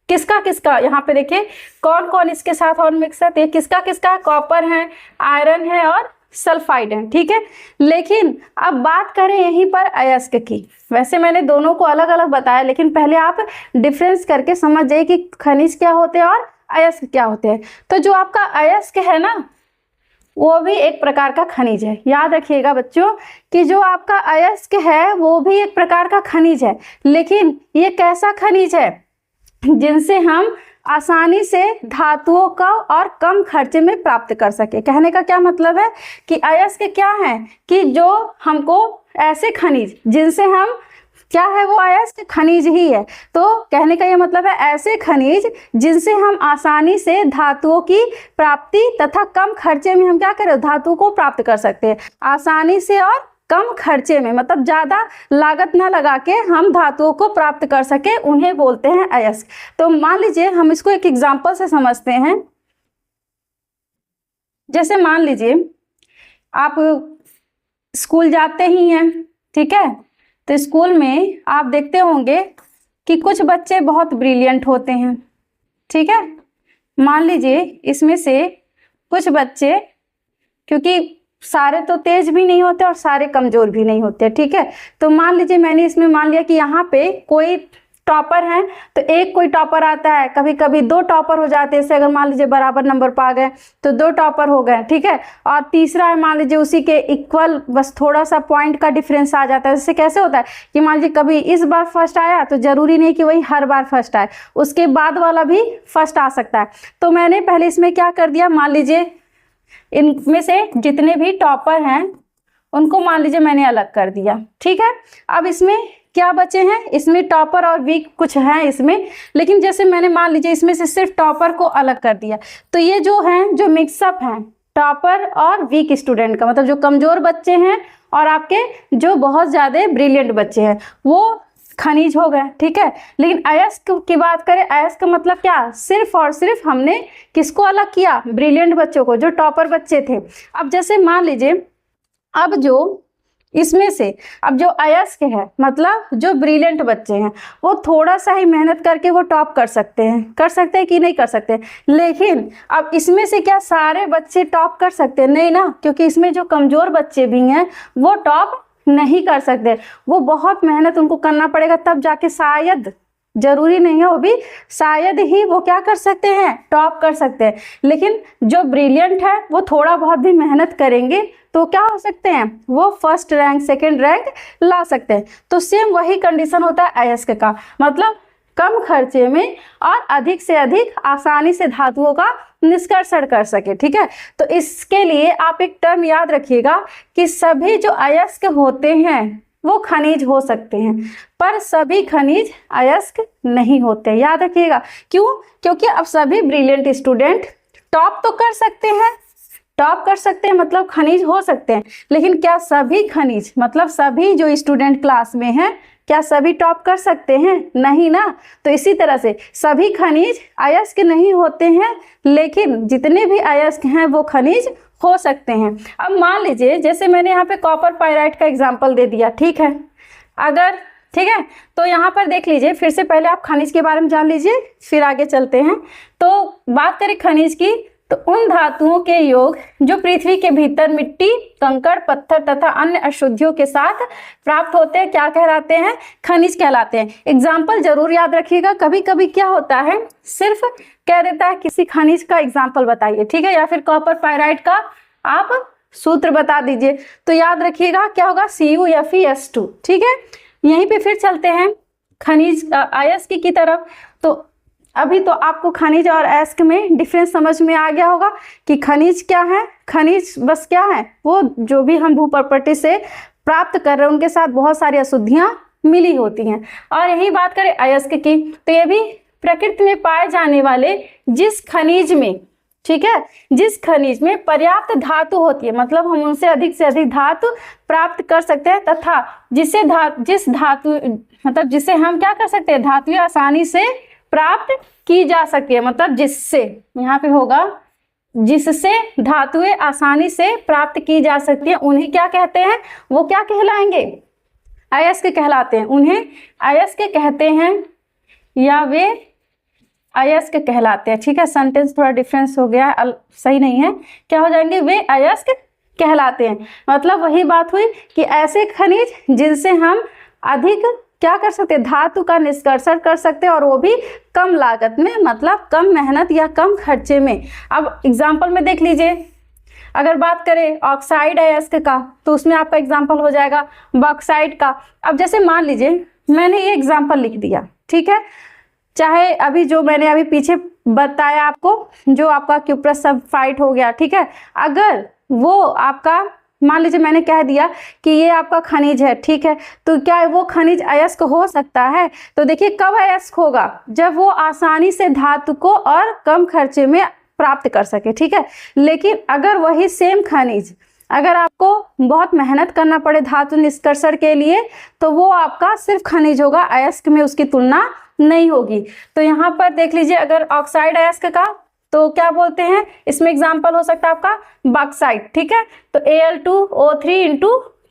किसका किसका, यहाँ पे देखिए कौन कौन इसके साथ और मिक्स है, तो ये किसका किसका है, कॉपर है, आयरन है और सल्फाइड है, ठीक है। लेकिन अब बात करें यहीं पर अयस्क की। वैसे मैंने दोनों को अलग अलग बताया, लेकिन पहले आप डिफरेंस करके समझ जाइए कि खनिज क्या होते हैं और अयस्क क्या होते हैं। तो जो आपका अयस्क है ना, वो भी एक प्रकार का खनिज है। याद रखिएगा बच्चों कि जो आपका अयस्क है वो भी एक प्रकार का खनिज है, लेकिन ये कैसा खनिज है, जिनसे हम आसानी से धातुओं का और कम खर्चे में प्राप्त कर सके। कहने का क्या मतलब है कि अयस्क क्या है कि जो हमको ऐसे खनिज जिनसे हम क्या है, वो अयस्क खनिज ही है। तो कहने का ये मतलब है ऐसे खनिज जिनसे हम आसानी से धातुओं की प्राप्ति तथा कम खर्चे में हम क्या करें, धातु को प्राप्त कर सकते हैं। आसानी से और कम खर्चे में, मतलब ज्यादा लागत ना लगा के हम धातुओं को प्राप्त कर सके, उन्हें बोलते हैं अयस्क। तो मान लीजिए हम इसको एक एग्जाम्पल से समझते हैं। जैसे मान लीजिए आप स्कूल जाते ही हैं, ठीक है। तो स्कूल में आप देखते होंगे कि कुछ बच्चे बहुत ब्रिलियंट होते हैं, ठीक है। मान लीजिए इसमें से कुछ बच्चे, क्योंकि सारे तो तेज भी नहीं होते और सारे कमजोर भी नहीं होते, ठीक है। तो मान लीजिए मैंने इसमें मान लिया कि यहाँ पे कोई टॉपर हैं, तो एक कोई टॉपर आता है, कभी कभी दो टॉपर हो जाते हैं। जैसे अगर मान लीजिए बराबर नंबर पा गए तो दो टॉपर हो गए, ठीक है। और तीसरा है मान लीजिए उसी के इक्वल, बस थोड़ा सा पॉइंट का डिफरेंस आ जाता है। जैसे कैसे होता है कि मान लीजिए कभी इस बार फर्स्ट आया तो जरूरी नहीं कि वही हर बार फर्स्ट आए, उसके बाद वाला भी फर्स्ट आ सकता है। तो मैंने पहले इसमें क्या कर दिया, मान लीजिए इनमें से जितने भी टॉपर हैं उनको मान लीजिए मैंने अलग कर दिया, ठीक है। अब इसमें क्या बचे हैं, इसमें टॉपर और वीक कुछ हैं इसमें, लेकिन जैसे मैंने मान लीजिए इसमें से सिर्फ टॉपर को अलग कर दिया, तो ये जो हैं जो मिक्सअप हैं टॉपर और वीक स्टूडेंट का, मतलब जो कमजोर बच्चे हैं और आपके जो बहुत ज्यादा ब्रिलियंट बच्चे हैं, वो खनिज हो गए, ठीक है। लेकिन अयस्क की बात करें, अयस्क मतलब क्या, सिर्फ और सिर्फ हमने किसको अलग किया, ब्रिलियंट बच्चों को, जो टॉपर बच्चे थे। अब जैसे मान लीजिए अब जो इसमें से अब जो अयस्क है, मतलब जो ब्रिलियंट बच्चे हैं, वो थोड़ा सा ही मेहनत करके वो टॉप कर सकते हैं कि नहीं कर सकते। लेकिन अब इसमें से क्या सारे बच्चे टॉप कर सकते हैं? नहीं ना, क्योंकि इसमें जो कमजोर बच्चे भी हैं वो टॉप नहीं कर सकते, वो बहुत मेहनत उनको करना पड़ेगा, तब जाके शायद, जरूरी नहीं है वो भी, शायद ही वो क्या कर सकते हैं, टॉप कर सकते हैं। लेकिन जो ब्रिलियंट है वो थोड़ा बहुत भी मेहनत करेंगे तो क्या हो सकते हैं, वो फर्स्ट रैंक सेकंड रैंक ला सकते हैं। तो सेम वही कंडीशन होता है अयस्क का, मतलब कम खर्चे में और अधिक से अधिक आसानी से धातुओं का निष्कर्षण कर सके, ठीक है। तो इसके लिए आप एक टर्म याद रखिएगा कि सभी जो अयस्क होते हैं वो खनिज हो सकते हैं, पर सभी खनिज अयस्क नहीं होते। याद रखिएगा, क्यों? क्योंकि अब सभी ब्रिलियंट स्टूडेंट टॉप तो कर सकते हैं, टॉप कर सकते हैं मतलब खनिज हो सकते हैं, लेकिन क्या सभी खनिज, मतलब सभी जो स्टूडेंट क्लास में हैं, क्या सभी टॉप कर सकते हैं? नहीं ना। तो इसी तरह से सभी खनिज अयस्क नहीं होते हैं, लेकिन जितने भी अयस्क हैं वो खनिज हो सकते हैं। अब मान लीजिए जैसे मैंने यहाँ पे कॉपर पायराइट का एग्जाम्पल दे दिया, ठीक है। अगर ठीक है, तो यहाँ पर देख लीजिए, फिर से पहले आप खनिज के बारे में जान लीजिए, फिर आगे चलते हैं। तो बात करें खनिज की, तो उन धातुओं के योग जो पृथ्वी के भीतर मिट्टी, कंकड़, पत्थर तथा अन्य अशुद्धियों के साथ प्राप्त होते हैं क्या कहलाते हैं? खनिज कहलाते हैं। एग्जाम्पल जरूर याद रखिएगा। कभी कभी क्या होता है, सिर्फ कह देता है किसी खनिज का एग्जाम्पल बताइए, ठीक है, या फिर कॉपर पाइराइट का आप सूत्र बता दीजिए, तो याद रखिएगा क्या होगा? CuFeS2, ठीक है। यहीं पे फिर चलते हैं खनिज अयस्क की तरफ। तो अभी तो आपको खनिज और अयस्क में डिफरेंस समझ में आ गया होगा कि खनिज क्या है। खनिज बस क्या है, वो जो भी हम भू प्रॉपर्टी से प्राप्त कर रहे हैं उनके साथ बहुत सारी अशुद्धियां मिली होती हैं। और यही बात करें अयस्क की, तो ये भी प्रकृति में पाए जाने वाले जिस खनिज में, ठीक है, जिस खनिज में पर्याप्त धातु होती है, मतलब हम उनसे अधिक धातु प्राप्त कर सकते हैं, तथा जिस धातु मतलब जिसे हम क्या कर सकते हैं, धातुएं आसानी से प्राप्त की जा सकती है, मतलब जिससे, यहाँ पे होगा जिससे धातुएं आसानी से प्राप्त की जा सकती है, उन्हें क्या कहते हैं? वो क्या कहलाएंगे? अयस्क कहलाते हैं। उन्हें अयस्क कहते हैं या वे अयस्क कहलाते हैं, ठीक है। सेंटेंस थोड़ा डिफरेंस हो गया, सही नहीं है। क्या हो जाएंगे? वे अयस्क कहलाते हैं। मतलब वही बात हुई कि ऐसे खनिज जिनसे हम अधिक क्या कर सकते हैं, धातु का निष्कर्षण कर सकते हैं, और वो भी कम लागत में, मतलब कम मेहनत या कम खर्चे में। अब एग्जाम्पल में देख लीजिए, अगर बात करें ऑक्साइड अयस्क का, तो उसमें आपका एग्जाम्पल हो जाएगा बॉक्साइड का। अब जैसे मान लीजिए मैंने ये एग्जाम्पल लिख दिया, ठीक है, चाहे अभी जो मैंने अभी पीछे बताया आपको, जो आपका क्यूप्रस सल्फाइड हो गया, ठीक है, अगर वो आपका मान लीजिए मैंने कह दिया कि ये आपका खनिज है, ठीक है, तो क्या वो खनिज अयस्क हो सकता है? तो देखिए कब अयस्क होगा? जब वो आसानी से धातु को और कम खर्चे में प्राप्त कर सके, ठीक है। लेकिन अगर वही सेम खनिज, अगर आपको बहुत मेहनत करना पड़े धातु निष्कर्षण के लिए, तो वो आपका सिर्फ खनिज होगा, अयस्क में उसकी तुलना नहीं होगी। तो यहाँ पर देख लीजिए, अगर ऑक्साइड अयस्क का तो क्या बोलते हैं, इसमें एग्जाम्पल हो सकता है आपका बॉक्साइट, ठीक है। तो Al2O3 ×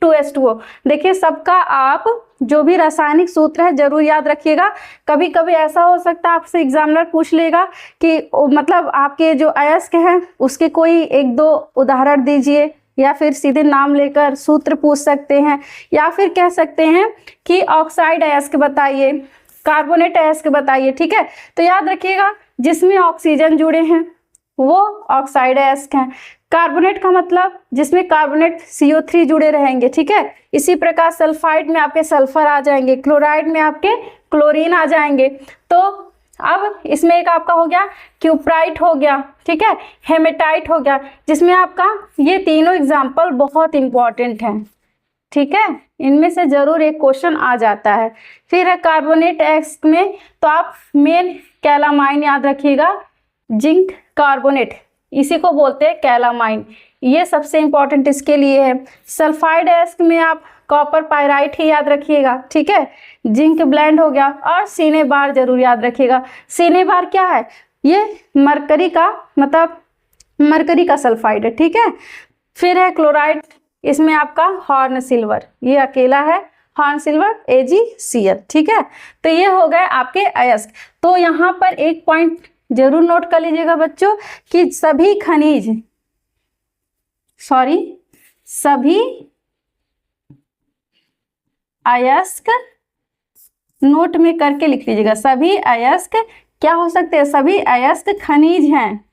2H2O। देखिए सबका आप जो भी रासायनिक सूत्र है जरूर याद रखिएगा। कभी कभी ऐसा हो सकता है आपसे एग्जामिनर पूछ लेगा कि मतलब आपके जो अयस्क हैं उसके कोई एक दो उदाहरण दीजिए, या फिर सीधे नाम लेकर सूत्र पूछ सकते हैं, या फिर कह सकते हैं कि ऑक्साइड अयस्क बताइए, कार्बोनेट अयस्क बताइए, ठीक है। तो याद रखिएगा जिसमें ऑक्सीजन जुड़े हैं वो ऑक्साइड अयस्क हैं। कार्बोनेट का मतलब जिसमें कार्बोनेट CO3 जुड़े रहेंगे, ठीक है। इसी प्रकार सल्फाइड में आपके सल्फर आ जाएंगे, क्लोराइड में आपके क्लोरीन आ जाएंगे। तो अब इसमें एक आपका हो गया क्यूप्राइट हो गया, ठीक है, हेमेटाइट हो गया, जिसमें आपका ये तीनों एग्जाम्पल बहुत इंपॉर्टेंट हैं, ठीक है। इनमें से जरूर एक क्वेश्चन आ जाता है। फिर है कार्बोनेट अयस्क में, तो आप मेन कैलामाइन याद रखिएगा, जिंक कार्बोनेट, इसी को बोलते हैं कैलामाइन, ये सबसे इंपॉर्टेंट इसके लिए है। सल्फाइड अयस्क में आप कॉपर पाइराइट ही याद रखिएगा, ठीक है। जिंक ब्लेंड हो गया, और सीने बार जरूर याद रखिएगा। सीने बार क्या है? ये मरकरी का, मतलब मरकरी का सल्फाइड है, ठीक है। फिर है क्लोराइड, इसमें आपका हॉर्न सिल्वर, ये अकेला है हॉर्न सिल्वर AgCl, ठीक है। तो ये हो गए आपके अयस्क। तो यहाँ पर एक पॉइंट जरूर नोट कर लीजिएगा बच्चों कि सभी अयस्क, नोट में करके लिख लीजिएगा, सभी अयस्क क्या हो सकते हैं? सभी अयस्क खनिज हैं,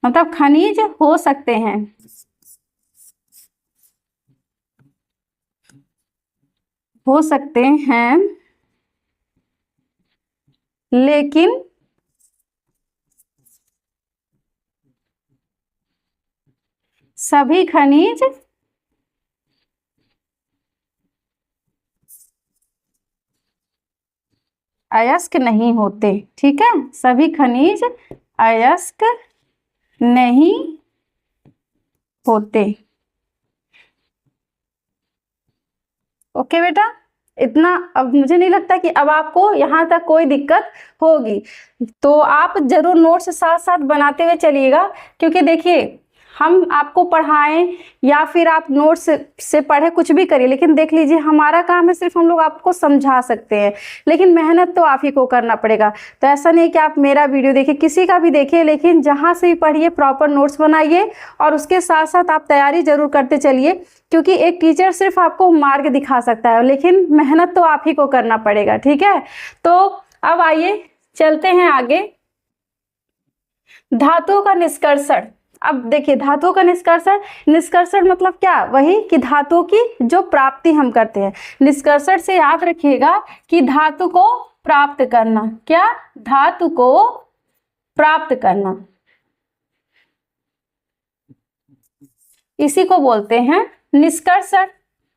मतलब खनिज हो सकते हैं, लेकिन सभी खनिज अयस्क नहीं होते, ठीक है। सभी खनिज अयस्क नहीं होते। ओके बेटा, इतना अब मुझे नहीं लगता कि अब आपको यहाँ तक कोई दिक्कत होगी। तो आप जरूर नोट्स साथ साथ बनाते हुए चलिएगा, क्योंकि देखिए हम आपको पढ़ाएं या फिर आप नोट्स से पढ़े, कुछ भी करिए, लेकिन देख लीजिए हमारा काम है सिर्फ हम लोग आपको समझा सकते हैं, लेकिन मेहनत तो आप ही को करना पड़ेगा। तो ऐसा नहीं कि आप मेरा वीडियो देखिए, किसी का भी देखिए, लेकिन जहाँ से भी पढ़िए प्रॉपर नोट्स बनाइए और उसके साथ साथ आप तैयारी जरूर करते चलिए, क्योंकि एक टीचर सिर्फ आपको मार्ग दिखा सकता है, लेकिन मेहनत तो आप ही को करना पड़ेगा। ठीक है, तो अब आइए चलते हैं आगे। धातुओं का निष्कर्षण। अब देखिए धातुओं का निष्कर्षण, निष्कर्षण मतलब क्या, वही कि धातुओं की जो प्राप्ति हम करते हैं। निष्कर्षण से याद रखिएगा कि धातु को प्राप्त करना, क्या, धातु को प्राप्त करना, इसी को बोलते हैं निष्कर्षण।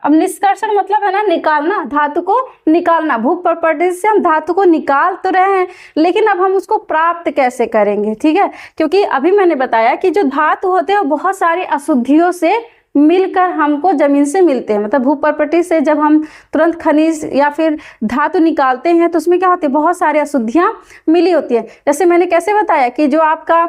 अब निष्कर्षण मतलब है ना निकालना, धातु को निकालना। भू प्रॉपर्टी से हम धातु को निकाल तो रहे हैं, लेकिन अब हम उसको प्राप्त कैसे करेंगे। ठीक है, क्योंकि अभी मैंने बताया कि जो धातु होते हैं वो बहुत सारी अशुद्धियों से मिलकर हमको जमीन से मिलते हैं। मतलब भू प्रॉपर्टी से जब हम तुरंत खनिज या फिर धातु निकालते हैं तो उसमें क्या होती है, बहुत सारी अशुद्धियां मिली होती है। जैसे मैंने कैसे बताया कि जो आपका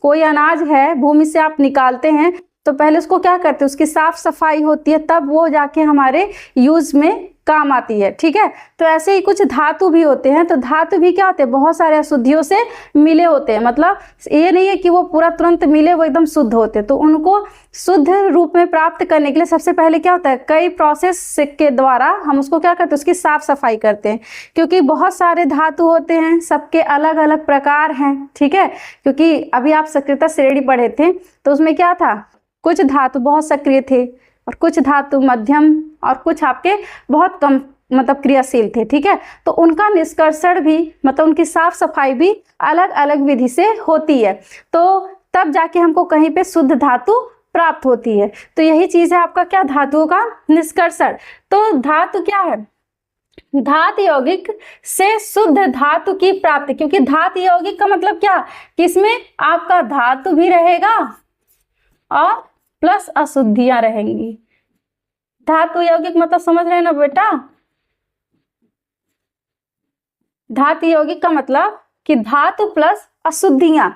कोई अनाज है भूमि से आप निकालते हैं तो पहले उसको क्या करते हैं, उसकी साफ सफाई होती है, तब वो जाके हमारे यूज में काम आती है। ठीक है, तो ऐसे ही कुछ धातु भी होते हैं। तो धातु भी क्या होते हैं, बहुत सारे अशुद्धियों से मिले होते हैं। मतलब ये नहीं है कि वो पूरा तुरंत मिले वो एकदम शुद्ध होते हैं। तो उनको शुद्ध रूप में प्राप्त करने के लिए सबसे पहले क्या होता है, कई प्रोसेस के द्वारा हम उसको क्या करते हैं, उसकी साफ सफाई करते हैं। क्योंकि बहुत सारे धातु होते हैं, सबके अलग अलग प्रकार हैं। ठीक है, क्योंकि अभी आप सक्रियता श्रेणी पढ़े थे तो उसमें क्या था, कुछ धातु बहुत सक्रिय थे और कुछ धातु मध्यम और कुछ आपके बहुत कम मतलब क्रियाशील थे। ठीक है, तो उनका निष्कर्षण भी मतलब उनकी साफ सफाई भी अलग अलग विधि से होती है, तो तब जाके हमको कहीं पे शुद्ध धातु प्राप्त होती है। तो यही चीज है आपका क्या, धातुओं का निष्कर्षण। तो धातु क्या है, धातु यौगिक से शुद्ध धातु की प्राप्ति। क्योंकि धातु यौगिक का मतलब क्या, कि इसमें आपका धातु भी रहेगा और प्लस अशुद्धियां रहेंगी। धातु यौगिक मतलब समझ रहे हैं ना बेटा, धातु यौगिक का मतलब कि धातु प्लस अशुद्धियां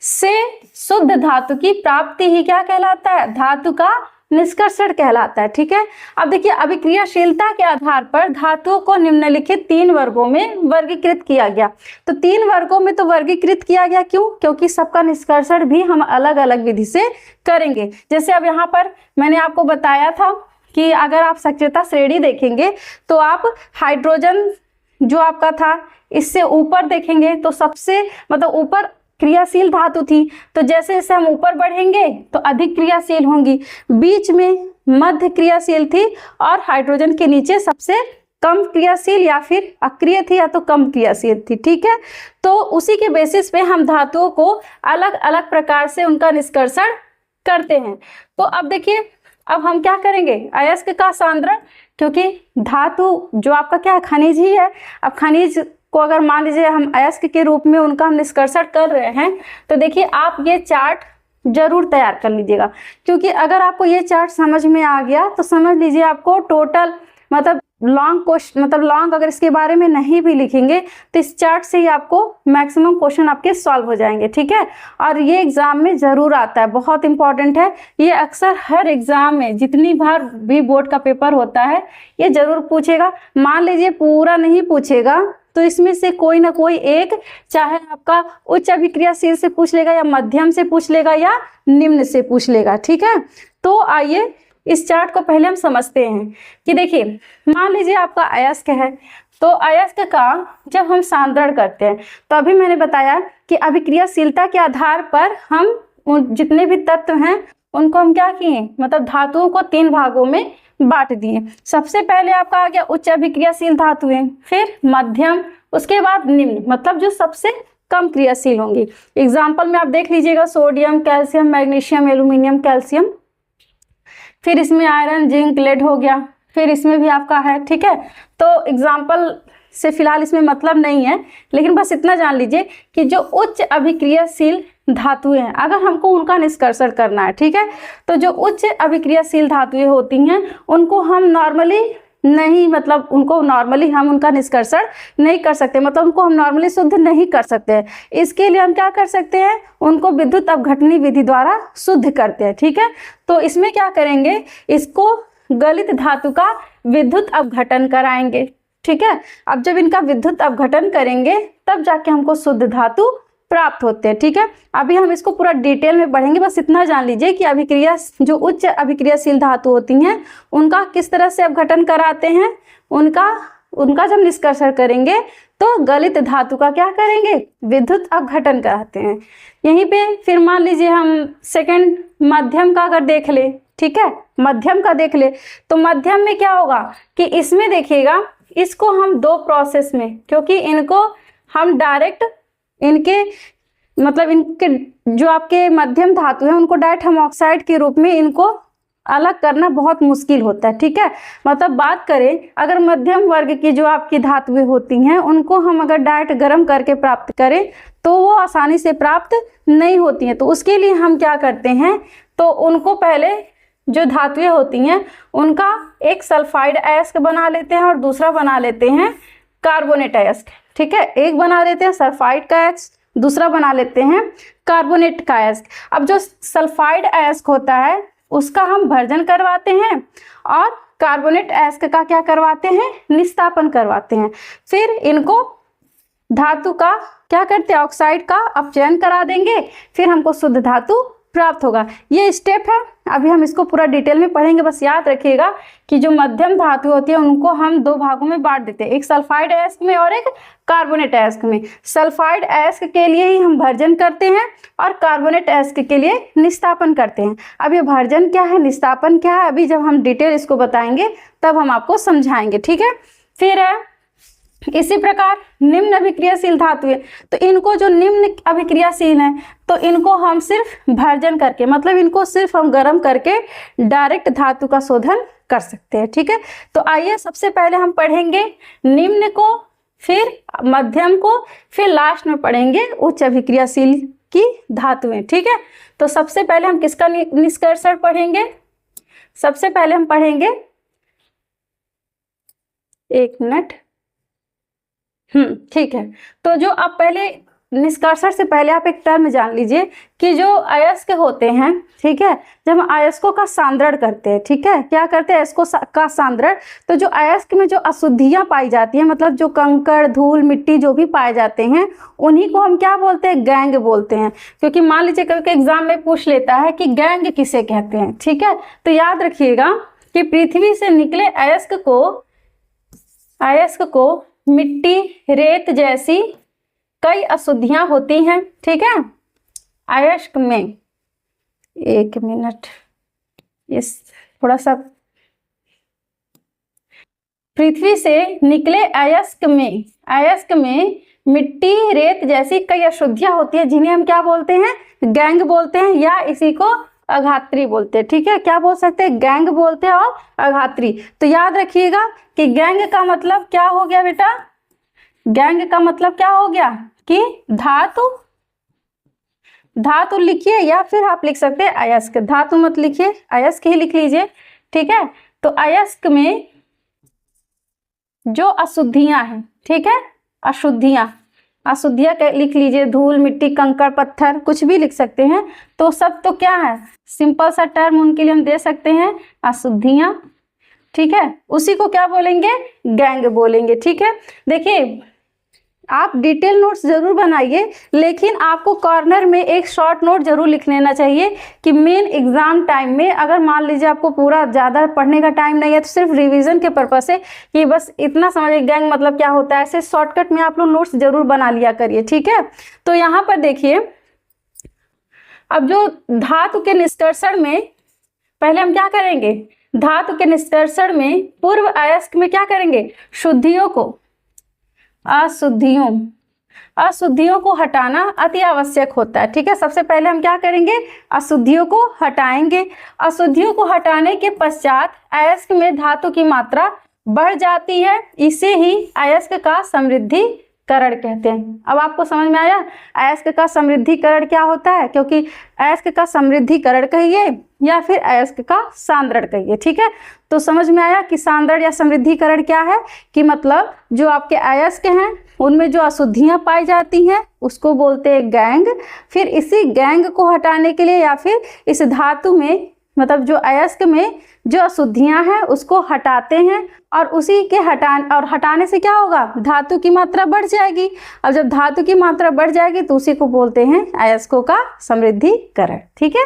से शुद्ध धातु की प्राप्ति ही क्या कहलाता है, धातु का निष्कर्षण कहलाता है। ठीक है, अब देखिए अभिक्रियाशीलता के आधार पर धातुओं को निम्नलिखित 3 वर्गों में वर्गीकृत किया गया। तो 3 वर्गों में तो वर्गीकृत किया गया, क्यों, क्योंकि सबका निष्कर्षण भी हम अलग अलग विधि से करेंगे। जैसे अब यहाँ पर मैंने आपको बताया था कि अगर आप सक्रियता श्रेणी देखेंगे तो आप हाइड्रोजन जो आपका था इससे ऊपर देखेंगे तो सबसे मतलब ऊपर क्रियाशील धातु थी। तो जैसे जैसे हम ऊपर बढ़ेंगे तो अधिक क्रियाशील होंगी, बीच में मध्य क्रियाशील थी और हाइड्रोजन के नीचे सबसे कम क्रियाशील या फिर अक्रिय थी या तो कम क्रियाशील थी। ठीक है, तो उसी के बेसिस पे हम धातुओं को अलग अलग प्रकार से उनका निष्कर्षण करते हैं। तो अब देखिए अब हम क्या करेंगे, अयस्क का सांद्रण, क्योंकि धातु जो आपका क्या है, खनिज ही है। अब खनिज को अगर मान लीजिए हम अयस्क के रूप में उनका हम निष्कर्षण कर रहे हैं तो देखिए आप ये चार्ट जरूर तैयार कर लीजिएगा। क्योंकि अगर आपको ये चार्ट समझ में आ गया तो समझ लीजिए आपको टोटल मतलब लॉन्ग क्वेश्चन मतलब लॉन्ग अगर इसके बारे में नहीं भी लिखेंगे तो इस चार्ट से ही आपको मैक्सिमम क्वेश्चन आपके सॉल्व हो जाएंगे। ठीक है, और ये एग्जाम में जरूर आता है, बहुत इंपॉर्टेंट है ये। अक्सर हर एग्जाम में जितनी बार भी बोर्ड का पेपर होता है ये जरूर पूछेगा। मान लीजिए पूरा नहीं पूछेगा तो इसमें से कोई ना कोई एक, चाहे आपका उच्च अभिक्रियाशील से पूछ लेगा या मध्यम से पूछ लेगा या निम्न से पूछ लेगा। ठीक है, तो आइए इस चार्ट को पहले हम समझते हैं कि देखिए मान लीजिए आपका अयस्क है, तो अयस्क का जब हम सांद्रण करते हैं तो अभी मैंने बताया कि अभिक्रियाशीलता के आधार पर हम जितने भी तत्व हैं उनको हम क्या किए, मतलब धातुओं को 3 भागों में बांट दिए। सबसे पहले आपका आ गया उच्च अभिक्रियाशील धातुएं, फिर मध्यम, उसके बाद निम्न मतलब जो सबसे कम क्रियाशील होंगी। एग्जाम्पल में आप देख लीजिएगा sodium, calcium, magnesium, aluminium, calcium, फिर इसमें आयरन, जिंक, लेड हो गया, फिर इसमें भी आपका है। ठीक है, तो एग्जाम्पल से फिलहाल इसमें मतलब नहीं है, लेकिन बस इतना जान लीजिए कि जो उच्च अभिक्रियाशील धातुएं हैं अगर हमको उनका निष्कर्षण करना है, ठीक है, तो जो उच्च अभिक्रियाशील धातुएं होती हैं उनको हम नॉर्मली नहीं, मतलब उनको नॉर्मली हम उनका निष्कर्षण नहीं कर सकते, मतलब उनको हम नॉर्मली शुद्ध नहीं कर सकते हैं। इसके लिए हम क्या कर सकते हैं, उनको विद्युत अपघटनी विधि द्वारा शुद्ध करते हैं। ठीक है, तो इसमें क्या करेंगे, इसको गलित धातु का विद्युत अपघटन कराएंगे। ठीक है, अब जब इनका विद्युत अपघटन करेंगे तब जाके हमको शुद्ध धातु प्राप्त होते हैं। ठीक है, अभी हम इसको पूरा डिटेल में पढ़ेंगे, बस इतना जान लीजिए कि अभिक्रिया जो उच्च अभिक्रियाशील धातु होती हैं उनका किस तरह से अपघटन कराते हैं, उनका जब निष्कर्षण करेंगे तो गलित धातु का क्या करेंगे, विद्युत अपघटन कराते हैं। यहीं पे फिर मान लीजिए हम सेकंड मध्यम का अगर देख ले, ठीक है, मध्यम का देख ले, तो मध्यम में क्या होगा कि इसमें देखिएगा, इसको हम दो प्रोसेस में, क्योंकि इनको हम डायरेक्ट इनके मतलब इनके जो आपके मध्यम धातु है उनको डायरेक्ट हम ऑक्साइड के रूप में इनको अलग करना बहुत मुश्किल होता है। ठीक है, मतलब बात करें अगर मध्यम वर्ग की जो आपकी धातुएं होती हैं उनको हम अगर डायरेक्ट गर्म करके प्राप्त करें तो वो आसानी से प्राप्त नहीं होती हैं। तो उसके लिए हम क्या करते हैं, तो उनको पहले जो धातुएं होती हैं उनका एक सल्फाइड अयस्क बना लेते हैं और दूसरा बना लेते हैं कार्बोनेट अयस्क। ठीक है, एक बना लेते हैं सल्फाइड का अयस्क, दूसरा बना लेते हैं कार्बोनेट का अयस्क। अब जो सल्फाइड अयस्क होता है उसका हम भर्जन करवाते हैं और कार्बोनेट अयस्क का क्या करवाते हैं, निस्तापन करवाते हैं। फिर इनको धातु का क्या करते हैं, ऑक्साइड का अपचयन करा देंगे, फिर हमको शुद्ध धातु प्राप्त होगा। ये स्टेप है, अभी हम इसको पूरा डिटेल में पढ़ेंगे। बस याद रखिएगा कि जो मध्यम धातु होती है उनको हम दो भागों में बांट देते हैं, एक सल्फाइड अयस्क में और एक कार्बोनेट अयस्क में। सल्फाइड अयस्क के लिए ही हम भर्जन करते हैं और कार्बोनेट अयस्क के लिए निस्तापन करते हैं। अब ये भर्जन क्या है, निस्तापन क्या है, अभी जब हम डिटेल इसको बताएंगे तब हम आपको समझाएंगे। ठीक है, फिर है इसी प्रकार निम्न अभिक्रियाशील धातुएं, तो इनको जो निम्न अभिक्रियाशील हैं तो इनको हम सिर्फ भर्जन करके, मतलब इनको सिर्फ हम गर्म करके डायरेक्ट धातु का शोधन कर सकते हैं। ठीक है, तो आइए सबसे पहले हम पढ़ेंगे निम्न को, फिर मध्यम को, फिर लास्ट में पढ़ेंगे उच्च अभिक्रियाशील की धातुएं। ठीक है, तो सबसे पहले हम किसका निष्कर्षण पढ़ेंगे, सबसे पहले हम पढ़ेंगे, एक मिनट, ठीक है। तो जो आप पहले निष्कर्षण से पहले आप एक टर्म जान लीजिए कि जो अयस्क होते हैं, ठीक है, जब हम अयस्कों का सांद्रण करते हैं, ठीक है, क्या करते हैं, अयस्कों का सांद्रण, तो जो अयस्क में जो अशुद्धियां पाई जाती हैं, मतलब जो कंकड़ धूल मिट्टी जो भी पाए जाते हैं उन्हीं को हम क्या बोलते हैं, गैंग बोलते हैं। क्योंकि मान लीजिए कभी एग्जाम में पूछ लेता है कि गैंग किसे कहते हैं। ठीक है, तो याद रखिएगा कि पृथ्वी से निकले अयस्क को मिट्टी रेत जैसी कई अशुद्धियां होती हैं। ठीक है, अयस्क में, एक मिनट, इस थोड़ा सा, पृथ्वी से निकले अयस्क में मिट्टी रेत जैसी कई अशुद्धियां होती है जिन्हें हम क्या बोलते हैं, गैंग बोलते हैं, या इसी को अघात्री बोलते हैं। ठीक है, क्या बोल सकते हैं, गैंग बोलते हैं और अघात्री। तो याद रखिएगा कि गैंग का मतलब क्या हो गया बेटा, गैंग का मतलब क्या हो गया कि धातु लिखिए, या फिर आप लिख सकते हैं अयस्क, धातु मत लिखिए, अयस्क ही लिख लीजिए। ठीक है, तो अयस्क में जो अशुद्धियां हैं, ठीक है, अशुद्धियां लिख लीजिए, धूल मिट्टी कंकड़ पत्थर कुछ भी लिख सकते हैं। तो सब तो क्या है, सिंपल सा टर्म उनके लिए हम दे सकते हैं, अशुद्धियां। ठीक है, उसी को क्या बोलेंगे, गैंग बोलेंगे। ठीक है, देखिए आप डिटेल नोट्स जरूर बनाइए, लेकिन आपको कॉर्नर में एक शॉर्ट नोट जरूर लिख लेना चाहिए कि मेन एग्जाम टाइम में अगर मान लीजिए आपको पूरा ज़्यादा पढ़ने का टाइम नहीं है तो सिर्फ रिवीजन के पर्पस से कि बस इतना समझिए गैंग मतलब क्या होता है, ऐसे शॉर्टकट में आप लोग नोट्स जरूर बना लिया करिए। ठीक है, तो यहाँ पर देखिए, अब जो धातु के निष्कर्षण में पहले हम क्या करेंगे, धातु के निष्कर्षण में पूर्व अयस्क में क्या करेंगे, अशुद्धियों को हटाना अति आवश्यक होता है। ठीक है, सबसे पहले हम क्या करेंगे, अशुद्धियों को हटाएंगे। अशुद्धियों को हटाने के पश्चात अयस्क में धातु की मात्रा बढ़ जाती है, इसे ही अयस्क का समृद्धि करण कहते हैं। अब आपको समझ में आया अयस्क का समृद्धिकरण क्या होता है, क्योंकि अयस्क का समृद्धिकरण कहिए या फिर अयस्क का सांद्रण कहिए, ठीक है। तो समझ में आया कि सांद्रण या समृद्धिकरण क्या है, कि मतलब जो आपके अयस्क हैं उनमें जो अशुद्धियां पाई जाती हैं उसको बोलते हैं गैंग। फिर इसी गैंग को हटाने के लिए या फिर इस धातु में मतलब जो अयस्क में जो अशुद्धियां हैं उसको हटाते हैं और उसी के हटाने से क्या होगा, धातु की मात्रा बढ़ जाएगी। अब जब धातु की मात्रा बढ़ जाएगी तो उसी को बोलते हैं अयस्कों का समृद्धिकरण, ठीक है।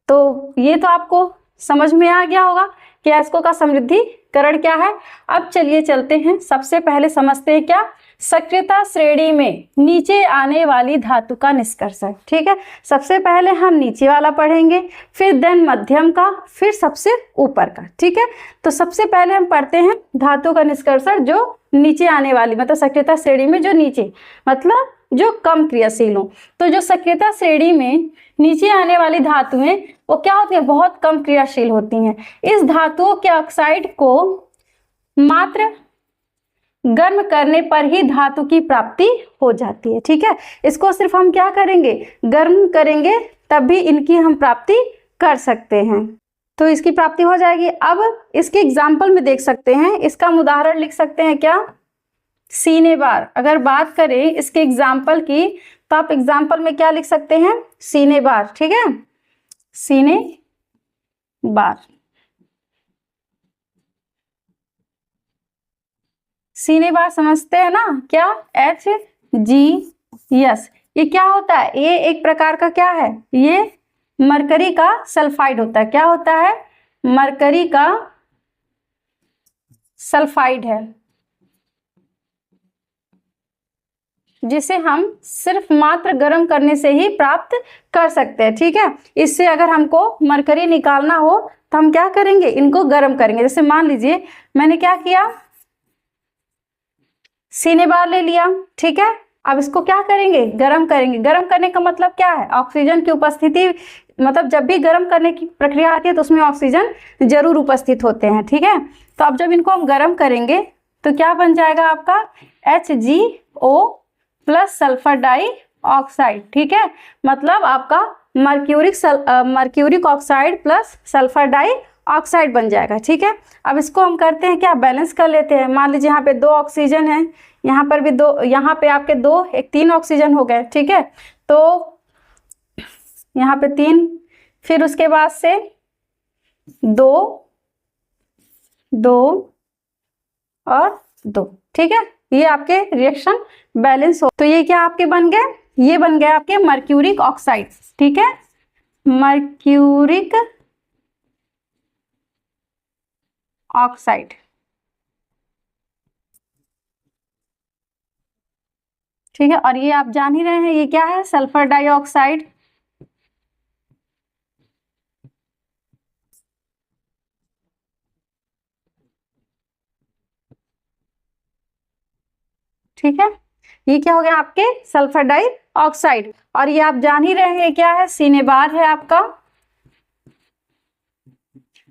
तो ये तो आपको समझ में आ गया होगा कि अयस्कों का समृद्धिकरण क्या है। अब चलिए चलते हैं, सबसे पहले समझते हैं क्या, सक्रियता श्रेणी में नीचे आने वाली धातु का निष्कर्षण, ठीक है। सबसे पहले हम नीचे वाला पढ़ेंगे, फिर देन मध्यम का, फिर सबसे ऊपर का, ठीक है। तो सबसे पहले हम पढ़ते हैं धातु का निष्कर्षण जो नीचे आने वाली, मतलब सक्रियता श्रेणी में जो नीचे मतलब जो कम क्रियाशील हो। तो जो सक्रियता श्रेणी में नीचे आने वाली धातुएं वो क्या होती है, बहुत कम क्रियाशील होती हैं। इस धातुओं के ऑक्साइड को मात्र गर्म करने पर ही धातु की प्राप्ति हो जाती है, ठीक है। इसको सिर्फ हम क्या करेंगे, गर्म करेंगे तब भी इनकी हम प्राप्ति कर सकते हैं, तो इसकी प्राप्ति हो जाएगी। अब इसके एग्जाम्पल में देख सकते हैं, इसका हम उदाहरण लिख सकते हैं क्या, सीने बार। अगर बात करें इसके एग्जाम्पल की तो आप एग्जाम्पल में क्या लिख सकते हैं, सीने बार, ठीक है, सीने बार। सीने बार समझते हैं ना, क्या, HGS। ये क्या होता है, ये एक प्रकार का क्या है, ये मरकरी का सल्फाइड होता है। क्या होता है, मरकरी का सल्फाइड है, जिसे हम सिर्फ मात्र गर्म करने से ही प्राप्त कर सकते हैं, ठीक है। इससे अगर हमको मरकरी निकालना हो तो हम क्या करेंगे, इनको गर्म करेंगे। जैसे मान लीजिए मैंने क्या किया, सीने बार ले लिया, ठीक है। अब इसको क्या करेंगे, गर्म करेंगे। गर्म करने का मतलब क्या है, ऑक्सीजन की उपस्थिति, मतलब जब भी गर्म करने की प्रक्रिया आती है तो उसमें ऑक्सीजन जरूर उपस्थित होते हैं, ठीक है। तो अब जब इनको हम गर्म करेंगे तो क्या बन जाएगा आपका, HgO प्लस सल्फर डाइऑक्साइड, ठीक है। मतलब आपका mercuric oxide plus sulphur dioxide बन जाएगा, ठीक है। अब इसको हम करते हैं क्या, बैलेंस कर लेते हैं। मान लीजिए यहाँ पे 2 ऑक्सीजन है, यहाँ पर भी 2, यहाँ पे आपके 2, एक 3 ऑक्सीजन हो गए, ठीक है। तो यहाँ पे 3, फिर उसके बाद से 2 2 और 2, ठीक है। ये आपके रिएक्शन बैलेंस हो। तो ये क्या आपके बन गए, ये बन गए आपके मर्क्यूरिक ऑक्साइड, ठीक है, मर्क्यूरिक ऑक्साइड, ठीक है। और ये आप जान ही रहे हैं ये क्या है, सल्फर डाइऑक्साइड, ठीक है। ये क्या हो गया आपके सल्फर डाइऑक्साइड। और ये आप जान ही रहे हैं क्या है, सीने बार है आपका।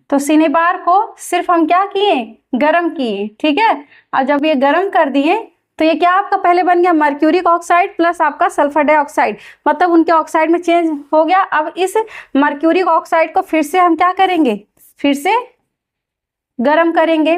तो सीने बार को सिर्फ हम क्या किए, गर्म किए, ठीक है। और जब ये गर्म कर दिए तो ये क्या आपका पहले बन गया, मर्क्यूरिक ऑक्साइड प्लस आपका सल्फर डाइऑक्साइड, मतलब उनके ऑक्साइड में चेंज हो गया। अब इस मर्क्यूरिक ऑक्साइड को फिर से हम क्या करेंगे, फिर से गर्म करेंगे,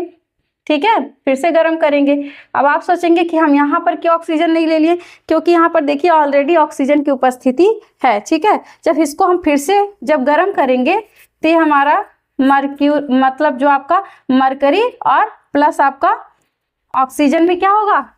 ठीक है, फिर से गर्म करेंगे। अब आप सोचेंगे कि हम यहाँ पर क्यों ऑक्सीजन नहीं ले लिए, क्योंकि यहाँ पर देखिए ऑलरेडी ऑक्सीजन की उपस्थिति है, ठीक है। जब इसको हम फिर से जब गर्म करेंगे तो ये हमारा मतलब जो आपका मरकरी और प्लस आपका ऑक्सीजन में क्या होगा,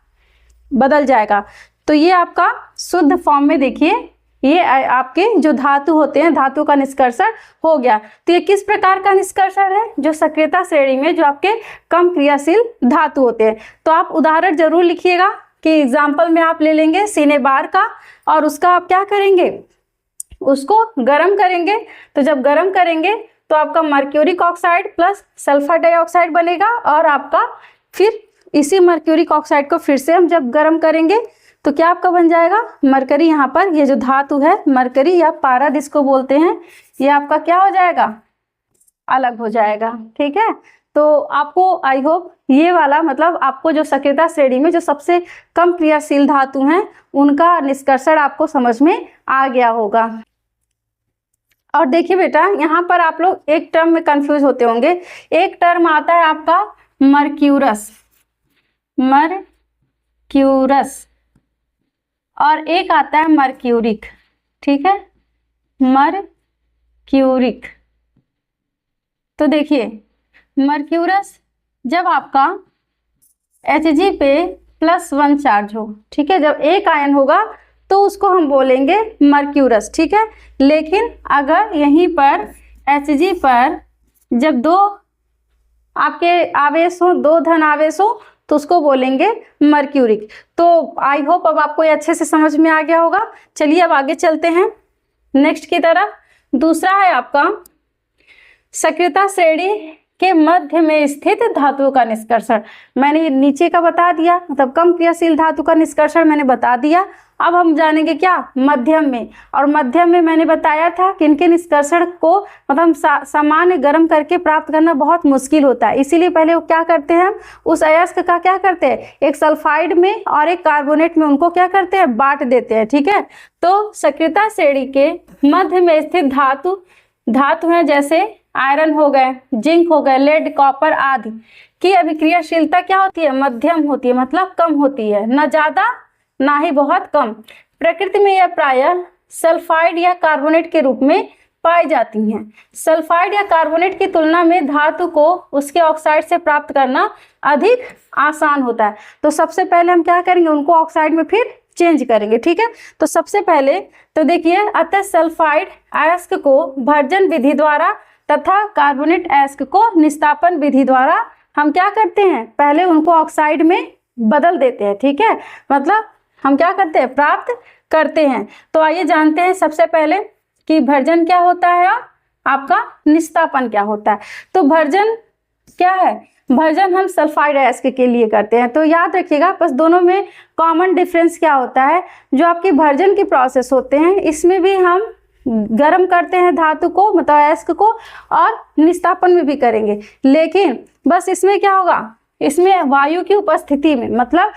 बदल जाएगा। तो ये आपका शुद्ध फॉर्म में देखिए ये आपके जो धातु होते हैं, धातु का निष्कर्षण हो गया। तो ये किस प्रकार का निष्कर्षण है, जो सक्रियता श्रेणी में जो आपके कम क्रियाशील धातु होते हैं। तो आप उदाहरण जरूर लिखिएगा कि एग्जाम्पल में आप ले लेंगे सीने बार का, और उसका आप क्या करेंगे, उसको गर्म करेंगे। तो जब गर्म करेंगे तो आपका mercuric oxide plus sulphur dioxide बनेगा, और आपका फिर इसी मर्क्यूरिक ऑक्साइड को फिर से हम जब गर्म करेंगे तो क्या आपका बन जाएगा, मरकरी। यहाँ पर ये जो धातु है मरकरी या पारा जिसको बोलते हैं, ये आपका क्या हो जाएगा, अलग हो जाएगा, ठीक है। तो आपको आई होप ये वाला मतलब आपको जो सक्रियता श्रेणी में जो सबसे कम क्रियाशील धातु हैं उनका निष्कर्षण आपको समझ में आ गया होगा। और देखिए बेटा, यहाँ पर आप लोग एक टर्म में कंफ्यूज होते होंगे। एक टर्म आता है आपका मर्क्यूरस, मर्क्यूरस, और एक आता है मर्क्यूरिक। ठीक है, मर्क्यूरिक। तो देखिए मर्क्यूरस जब आपका Hg पे +1 चार्ज हो, ठीक है, जब एक आयन होगा तो उसको हम बोलेंगे मर्क्यूरस। ठीक है, लेकिन अगर यहीं पर Hg पर जब दो आपके आवेश हो, दो धन आवेश हो, तो उसको बोलेंगे मर्क्यूरिक। तो आई होप अब आपको ये अच्छे से समझ में आ गया होगा। चलिए अब आगे चलते हैं नेक्स्ट की तरफ। दूसरा है आपका सक्रियता श्रेणी के मध्य में स्थित धातुओं का निष्कर्षण। मैंने नीचे का बता दिया, मतलब कम क्रियाशील धातु का निष्कर्षण मैंने बता दिया। अब हम जानेंगे क्या मध्यम में, और मध्यम में मैंने बताया था कि इनके निष्कर्षण को मतलब सामान्य गर्म करके प्राप्त करना बहुत मुश्किल होता है। इसीलिए पहले वो क्या करते हैं, हम उस अयस्क का क्या करते हैं, एक सल्फाइड में और एक कार्बोनेट में उनको क्या करते हैं, बांट देते हैं। ठीक है, तो सक्रियता श्रेणी के मध्य में स्थित धातु हैं जैसे आयरन हो गए, जिंक हो गए, लेड, कॉपर आदि की अभिक्रियाशीलता क्या होती है, मध्यम होती है, मतलब कम होती है, न ज्यादा ना ही बहुत कम। प्रकृति में यह प्रायः सल्फाइड या कार्बोनेट के रूप में पाई जाती हैं। सल्फाइड या कार्बोनेट की तुलना में धातु को उसके ऑक्साइड से प्राप्त करना अधिक आसान होता है। तो सबसे पहले हम क्या करेंगे, उनको ऑक्साइड में फिर चेंज करेंगे। ठीक है, तो सबसे पहले तो देखिए, अतः सल्फाइड अयस्क को भर्जन विधि द्वारा तथा कार्बोनेट अयस्क को निस्तापन विधि द्वारा हम क्या करते हैं, पहले उनको ऑक्साइड में बदल देते हैं। ठीक है, मतलब हम क्या करते हैं, प्राप्त करते हैं। तो आइए जानते हैं सबसे पहले कि भर्जन क्या होता है और आपका निस्तापन क्या होता है। तो भर्जन क्या है, भर्जन हम सल्फाइड अयस्क के लिए करते हैं। तो याद रखिएगा, बस दोनों में कॉमन डिफरेंस क्या होता है, जो आपकी भर्जन की प्रोसेस होते हैं इसमें भी हम गर्म करते हैं धातु को, मतलब अयस्क को, और निस्तापन में भी करेंगे। लेकिन बस इसमें क्या होगा, इसमें वायु की उपस्थिति में, मतलब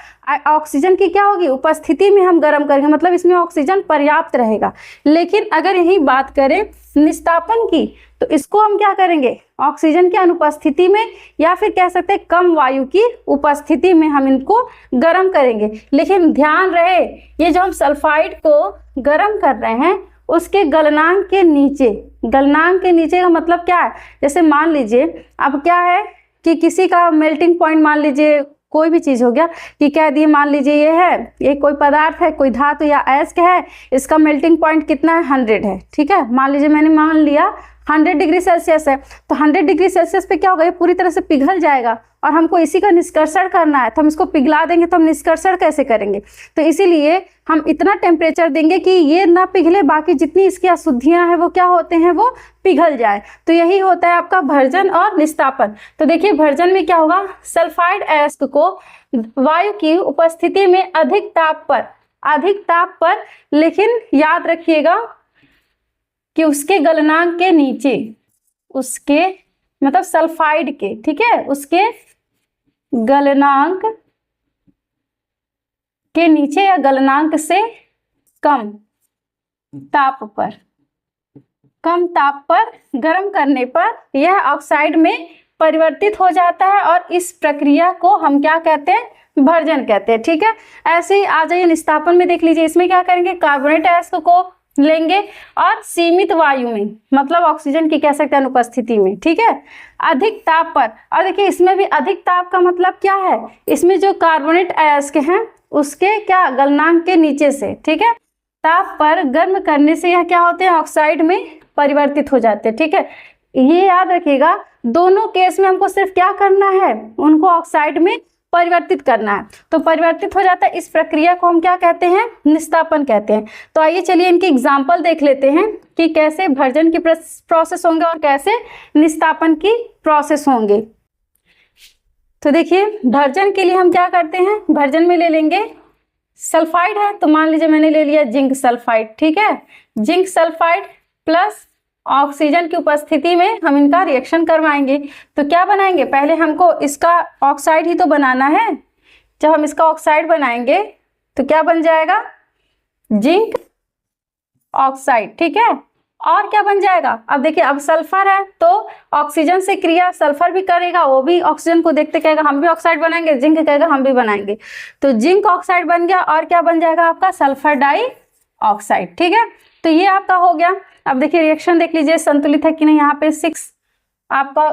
ऑक्सीजन की क्या होगी, उपस्थिति में हम गर्म करेंगे, मतलब इसमें ऑक्सीजन पर्याप्त रहेगा। लेकिन अगर यही बात करें निस्तापन की, तो इसको हम क्या करेंगे, ऑक्सीजन की अनुपस्थिति में या फिर कह सकते हैं कम वायु की उपस्थिति में हम इनको गर्म करेंगे। लेकिन ध्यान रहे, ये जो हम सल्फाइड को गर्म कर रहे हैं उसके गलनांक के नीचे, गलनांक के नीचे का मतलब क्या है, जैसे मान लीजिए अब क्या है कि किसी का मेल्टिंग पॉइंट, मान लीजिए कोई भी चीज़ हो गया कि कह दिए, मान लीजिए ये है, ये कोई पदार्थ है, कोई धातु या अयस्क है, इसका मेल्टिंग पॉइंट कितना है, 100 है। ठीक है, मान लीजिए मैंने मान लिया 100 डिग्री सेल्सियस है, तो 100 डिग्री सेल्सियस पे क्या होगा, ये पूरी तरह से पिघल जाएगा, और हमको इसी का निष्कर्षण करना है। तो हम इसको पिघला देंगे तो हम निष्कर्षण कैसे करेंगे, तो इसीलिए हम इतना टेम्परेचर देंगे कि ये ना पिघले, बाकी जितनी इसकी अशुद्धियां हैं वो क्या होते हैं, वो पिघल जाए। तो यही होता है आपका भर्जन और निस्तापन। तो देखिए भर्जन में क्या होगा, सल्फाइड अयस्क को वायु की उपस्थिति में अधिक ताप पर, लेकिन याद रखिएगा कि उसके गलनांक के नीचे, उसके मतलब सल्फाइड के, ठीक है, उसके गलनांक के नीचे या गलनांक से कम ताप पर गर्म करने पर यह ऑक्साइड में परिवर्तित हो जाता है, और इस प्रक्रिया को हम क्या कहते हैं, भर्जन कहते हैं। ठीक है, ऐसे ही आ जाइए निस्तापन में, देख लीजिए इसमें क्या करेंगे, कार्बोनेट अयस्क को लेंगे और सीमित वायु में, मतलब ऑक्सीजन की कह सकते हैं अनुपस्थिति में, ठीक है, अधिक ताप पर। और देखिए इसमें भी अधिक ताप का मतलब क्या है, इसमें जो कार्बोनेट अयस्क हैं उसके क्या गलनांक के नीचे से, ठीक है, ताप पर गर्म करने से यह क्या होते हैं, ऑक्साइड में परिवर्तित हो जाते हैं। ठीक है, ये याद रखिएगा, दोनों केस में हमको सिर्फ क्या करना है, उनको ऑक्साइड में परिवर्तित करना है। तो परिवर्तित हो जाता है, इस प्रक्रिया को हम क्या कहते हैं, निस्तापन कहते हैं। तो आइए चलिए इनके एग्जाम्पल देख लेते हैं कि कैसे भर्जन की प्रोसेस होंगे और कैसे निस्तापन की प्रोसेस होंगे। तो देखिए भर्जन के लिए हम क्या करते हैं, भर्जन में ले लेंगे सल्फाइड है, तो मान लीजिए मैंने ले लिया जिंक सल्फाइड, ठीक है, जिंक सल्फाइड प्लस ऑक्सीजन की उपस्थिति में हम इनका रिएक्शन करवाएंगे। तो क्या बनाएंगे, पहले हमको इसका ऑक्साइड ही तो बनाना है। जब हम इसका ऑक्साइड बनाएंगे तो क्या बन जाएगा, जिंक ऑक्साइड, ठीक है। और क्या बन जाएगा, अब देखिए अब सल्फर है तो ऑक्सीजन से क्रिया सल्फर भी करेगा, वो भी ऑक्सीजन को देखते कहेगा हम भी ऑक्साइड बनाएंगे, जिंक कहेगा हम भी बनाएंगे, तो जिंक ऑक्साइड बन गया। और क्या बन जाएगा आपका, सल्फर डाई ऑक्साइड, ठीक है। तो ये आपका हो गया। अब देखिए रिएक्शन देख लीजिए संतुलित है कि नहीं। यहाँ पे 6 आपका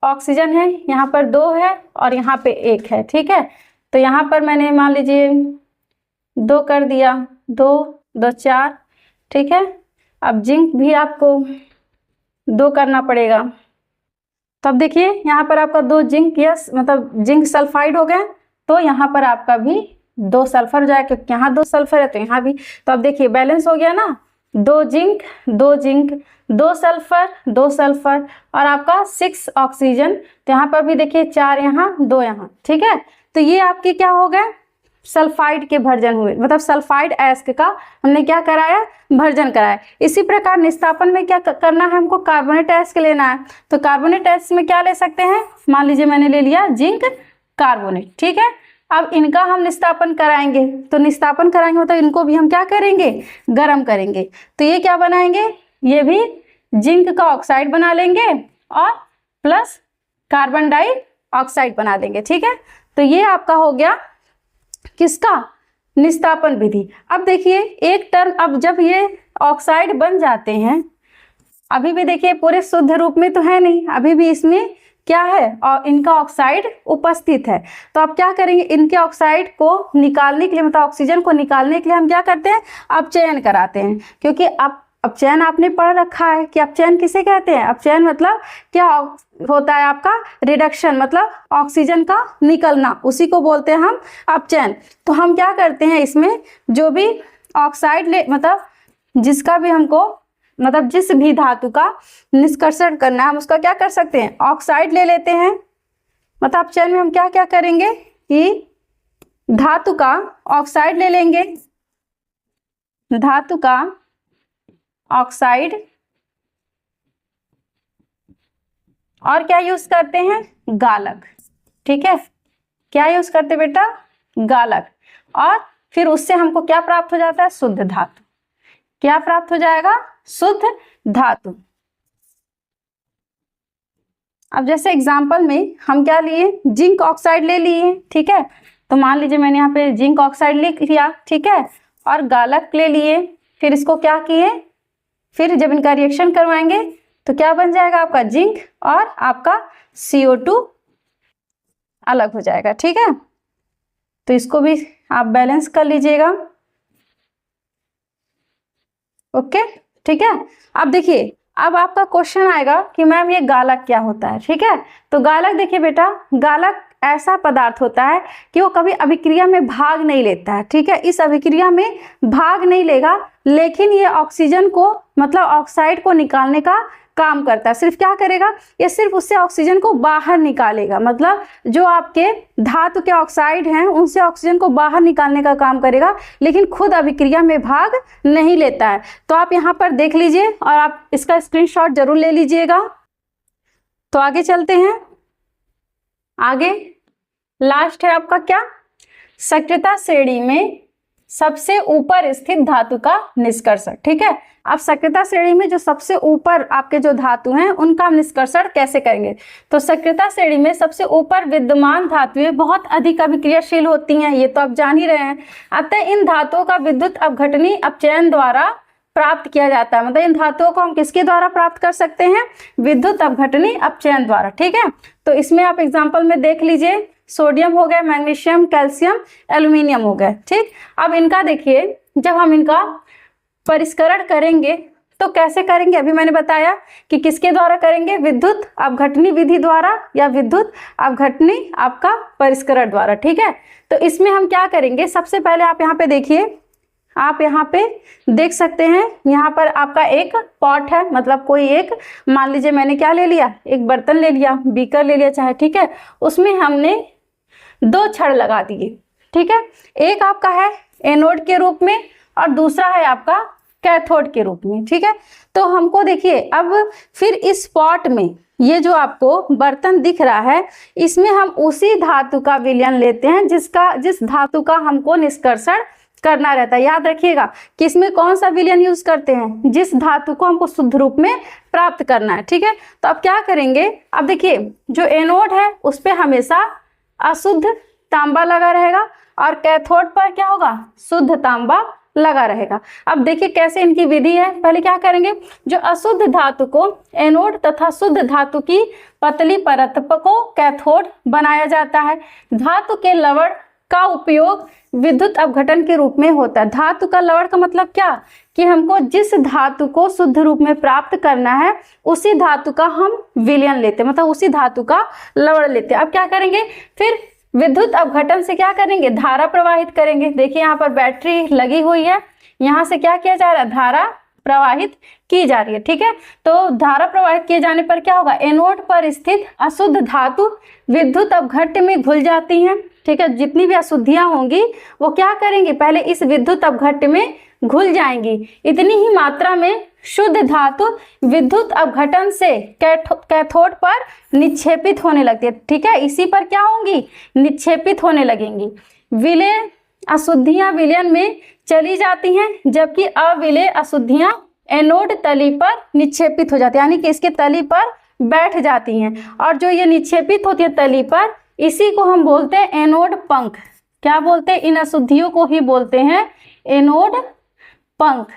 ऑक्सीजन है, यहाँ पर 2 है और यहाँ पे 1 है, ठीक है। तो यहाँ पर मैंने मान लीजिए 2 कर दिया, 2 2 4, ठीक है। अब जिंक भी आपको 2 करना पड़ेगा। तो अब देखिए यहाँ पर आपका 2 जिंक, यस मतलब जिंक सल्फाइड हो गए, तो यहाँ पर आपका भी 2 सल्फर हो जाएगा, क्योंकि यहाँ 2 सल्फर है तो यहाँ भी। तो अब देखिए बैलेंस हो गया ना, 2 जिंक 2 जिंक, 2 सल्फर 2 सल्फर और आपका 6 ऑक्सीजन। तो यहाँ पर भी देखिए 4 यहाँ 2 यहाँ, ठीक है। तो ये आपके क्या हो गए, सल्फाइड के भर्जन हुए, मतलब सल्फाइड एस्क का हमने क्या कराया, भर्जन कराया। इसी प्रकार निस्तापन में क्या करना है, हमको कार्बोनेट एस्क लेना है। तो कार्बोनेट एस्क में क्या ले सकते हैं, मान लीजिए मैंने ले लिया जिंक कार्बोनेट, ठीक है। अब इनका हम निस्तापन कराएंगे, तो निस्तापन कराएंगे मतलब इनको भी हम क्या करेंगे, गर्म करेंगे। तो ये क्या बनाएंगे, ये भी जिंक का ऑक्साइड बना लेंगे और प्लस कार्बन डाइऑक्साइड बना देंगे, ठीक है। तो ये आपका हो गया किसका, निस्तापन विधि। अब देखिए एक टर्म, अब जब ये ऑक्साइड बन जाते हैं, अभी भी देखिए पूरे शुद्ध रूप में तो है नहीं, अभी भी इसमें क्या है, और इनका ऑक्साइड उपस्थित है। तो अब क्या करेंगे, इनके ऑक्साइड को निकालने के लिए, मतलब ऑक्सीजन को निकालने के लिए हम क्या करते हैं, अपचयन कराते हैं। क्योंकि अब अपचयन आपने पढ़ रखा है कि अपचयन किसे कहते हैं। अपचयन मतलब क्या होता है आपका, रिडक्शन, मतलब ऑक्सीजन का निकलना, उसी को बोलते हैं हम अपचयन। तो हम क्या करते हैं, इसमें जो भी ऑक्साइड ले, मतलब जिसका भी हमको, मतलब जिस भी धातु का निष्कर्षण करना है, हम उसका क्या कर सकते हैं, ऑक्साइड ले लेते हैं। मतलब अपचयन में हम क्या क्या करेंगे कि धातु का ऑक्साइड ले लेंगे, धातु का ऑक्साइड, और क्या यूज करते हैं, गालक, ठीक है। क्या यूज करते बेटा, गालक। और फिर उससे हमको क्या प्राप्त हो जाता है, शुद्ध धातु। क्या प्राप्त हो जाएगा, शुद्ध धातु। अब जैसे एग्जांपल में हम क्या लिए, जिंक ऑक्साइड ले लिए, ठीक है। तो मान लीजिए मैंने यहाँ पे जिंक ऑक्साइड लिख लिया, ठीक है, और गालक ले लिए। फिर इसको क्या किए, फिर जब इनका रिएक्शन करवाएंगे तो क्या बन जाएगा आपका, जिंक और आपका CO2 अलग हो जाएगा, ठीक है। तो इसको भी आप बैलेंस कर लीजिएगा, ओके, ठीक है। अब देखिए अब आपका क्वेश्चन आएगा कि मैम ये गालक क्या होता है, ठीक है। तो गालक देखिए बेटा, गालक ऐसा पदार्थ होता है कि वो कभी अभिक्रिया में भाग नहीं लेता है, ठीक है। इस अभिक्रिया में भाग नहीं लेगा, लेकिन ये ऑक्सीजन को, मतलब ऑक्साइड को निकालने का काम करता है। सिर्फ क्या करेगा, ये सिर्फ उससे ऑक्सीजन को बाहर निकालेगा, मतलब जो आपके धातु के ऑक्साइड हैं उनसे ऑक्सीजन को बाहर निकालने का काम करेगा, लेकिन खुद अभिक्रिया में भाग नहीं लेता है। तो आप यहाँ पर देख लीजिए और आप इसका स्क्रीनशॉट जरूर ले लीजिएगा। तो आगे चलते हैं, आगे लास्ट है आपका क्या, सक्रियता श्रेणी में सबसे ऊपर स्थित धातु का निष्कर्षण, ठीक है। अब सक्रियता श्रेणी में जो सबसे ऊपर आपके जो धातु हैं उनका निष्कर्षण कैसे करेंगे। तो सक्रियता श्रेणी में सबसे ऊपर विद्यमान धातुएं बहुत अधिक अभिक्रियाशील होती हैं, ये तो आप जान ही रहे हैं। अतः इन धातुओं का विद्युत अपघटनी अपचयन द्वारा प्राप्त किया जाता है। मतलब इन धातुओं को हम किसके द्वारा प्राप्त कर सकते हैं, विद्युत अपघटनी अपचयन द्वारा, ठीक है। तो इसमें आप एग्जाम्पल में देख लीजिए, सोडियम हो गया, मैग्नीशियम, कैल्शियम, एल्यूमिनियम हो गए, ठीक। अब इनका देखिए जब हम इनका परिष्करण करेंगे तो कैसे करेंगे, अभी मैंने बताया कि किसके द्वारा करेंगे, विद्युत अपघटनी विधि द्वारा या विद्युत अपघटनी आपका परिष्करण द्वारा, ठीक है। तो इसमें हम क्या करेंगे, सबसे पहले आप यहाँ पे देखिए, आप यहाँ पे देख सकते हैं, यहाँ पर आपका एक पॉट है, मतलब कोई एक, मान लीजिए मैंने क्या ले लिया, एक बर्तन ले लिया, बीकर ले लिया चाहे, ठीक है। उसमें हमने 2 छड़ लगा दिए, ठीक है। एक आपका है एनोड के रूप में और दूसरा है आपका कैथोड के रूप में। ठीक है, तो हमको देखिए अब फिर इस पॉट में ये जो आपको बर्तन दिख रहा है, इसमें हम उसी धातु का विलयन लेते हैं जिस धातु का हमको निष्कर्षण करना रहता है। याद रखिएगा कि इसमें कौन सा विलयन यूज करते हैं, जिस धातु को हमको शुद्ध रूप में प्राप्त करना है। ठीक है, तो अब क्या करेंगे, अब देखिए जो एनोड है उस पर हमेशा अशुद्ध तांबा लगा रहेगा और कैथोड पर क्या होगा, शुद्ध तांबा लगा रहेगा। अब देखिए कैसे इनकी विधि है। पहले क्या करेंगे, जो अशुद्ध धातु को एनोड तथा शुद्ध धातु की पतली परत को कैथोड बनाया जाता है। धातु के लवण का उपयोग विद्युत अपघटन के रूप में होता है। धातु का लवण का मतलब क्या, कि हमको जिस धातु को शुद्ध रूप में प्राप्त करना है उसी धातु का हम विलयन लेते हैं, मतलब उसी धातु का लवण लेते हैं। अब क्या करेंगे, फिर विद्युत अपघटन से क्या करेंगे, धारा प्रवाहित करेंगे। देखिए यहाँ पर बैटरी लगी हुई है, यहाँ से क्या किया जा रहा है, धारा प्रवाहित की जा रही है। ठीक है, तो धारा प्रवाहित किए जाने पर क्या होगा, एनोड पर स्थित अशुद्ध धातु विद्युत अपघट्य में घुल जाती हैं। ठीक है, जितनी भी अशुद्धियां होंगी वो क्या करेंगी, पहले इस विद्युत अपघट्य में घुल जाएंगी। इतनी ही मात्रा में शुद्ध धातु विद्युत अपघटन से कैथोड पर निक्षेपित होने लगती है। ठीक है, इसी पर क्या होंगी, निक्षेपित होने लगेंगी। विलेय अशुद्धियां विलयन में चली जाती हैं, जबकि अविलेय अशुद्धियां एनोड तली पर निक्षेपित हो जाती है, यानी कि इसके तली पर बैठ जाती हैं। और जो ये निक्षेपित होती है तली पर, इसी को हम बोलते हैं एनोड पंख। क्या बोलते हैं, इन अशुद्धियों को ही बोलते हैं एनोड पंख।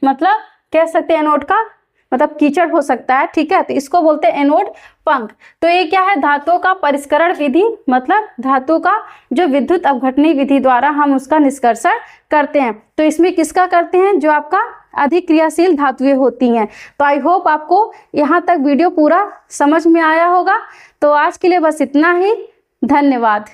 मतलब कह सकते हैं एनोड का मतलब कीचड़ हो सकता है। ठीक है, तो इसको बोलते हैं एनोड पंख। तो ये क्या है, धातुओं का परिष्करण विधि, मतलब धातु का जो विद्युत अपघटनी विधि द्वारा हम उसका निष्कर्षण करते हैं। तो इसमें किसका करते हैं, जो आपका अधिक क्रियाशील धातुएं होती हैं। तो आई होप आपको यहाँ तक वीडियो पूरा समझ में आया होगा। तो आज के लिए बस इतना ही, धन्यवाद।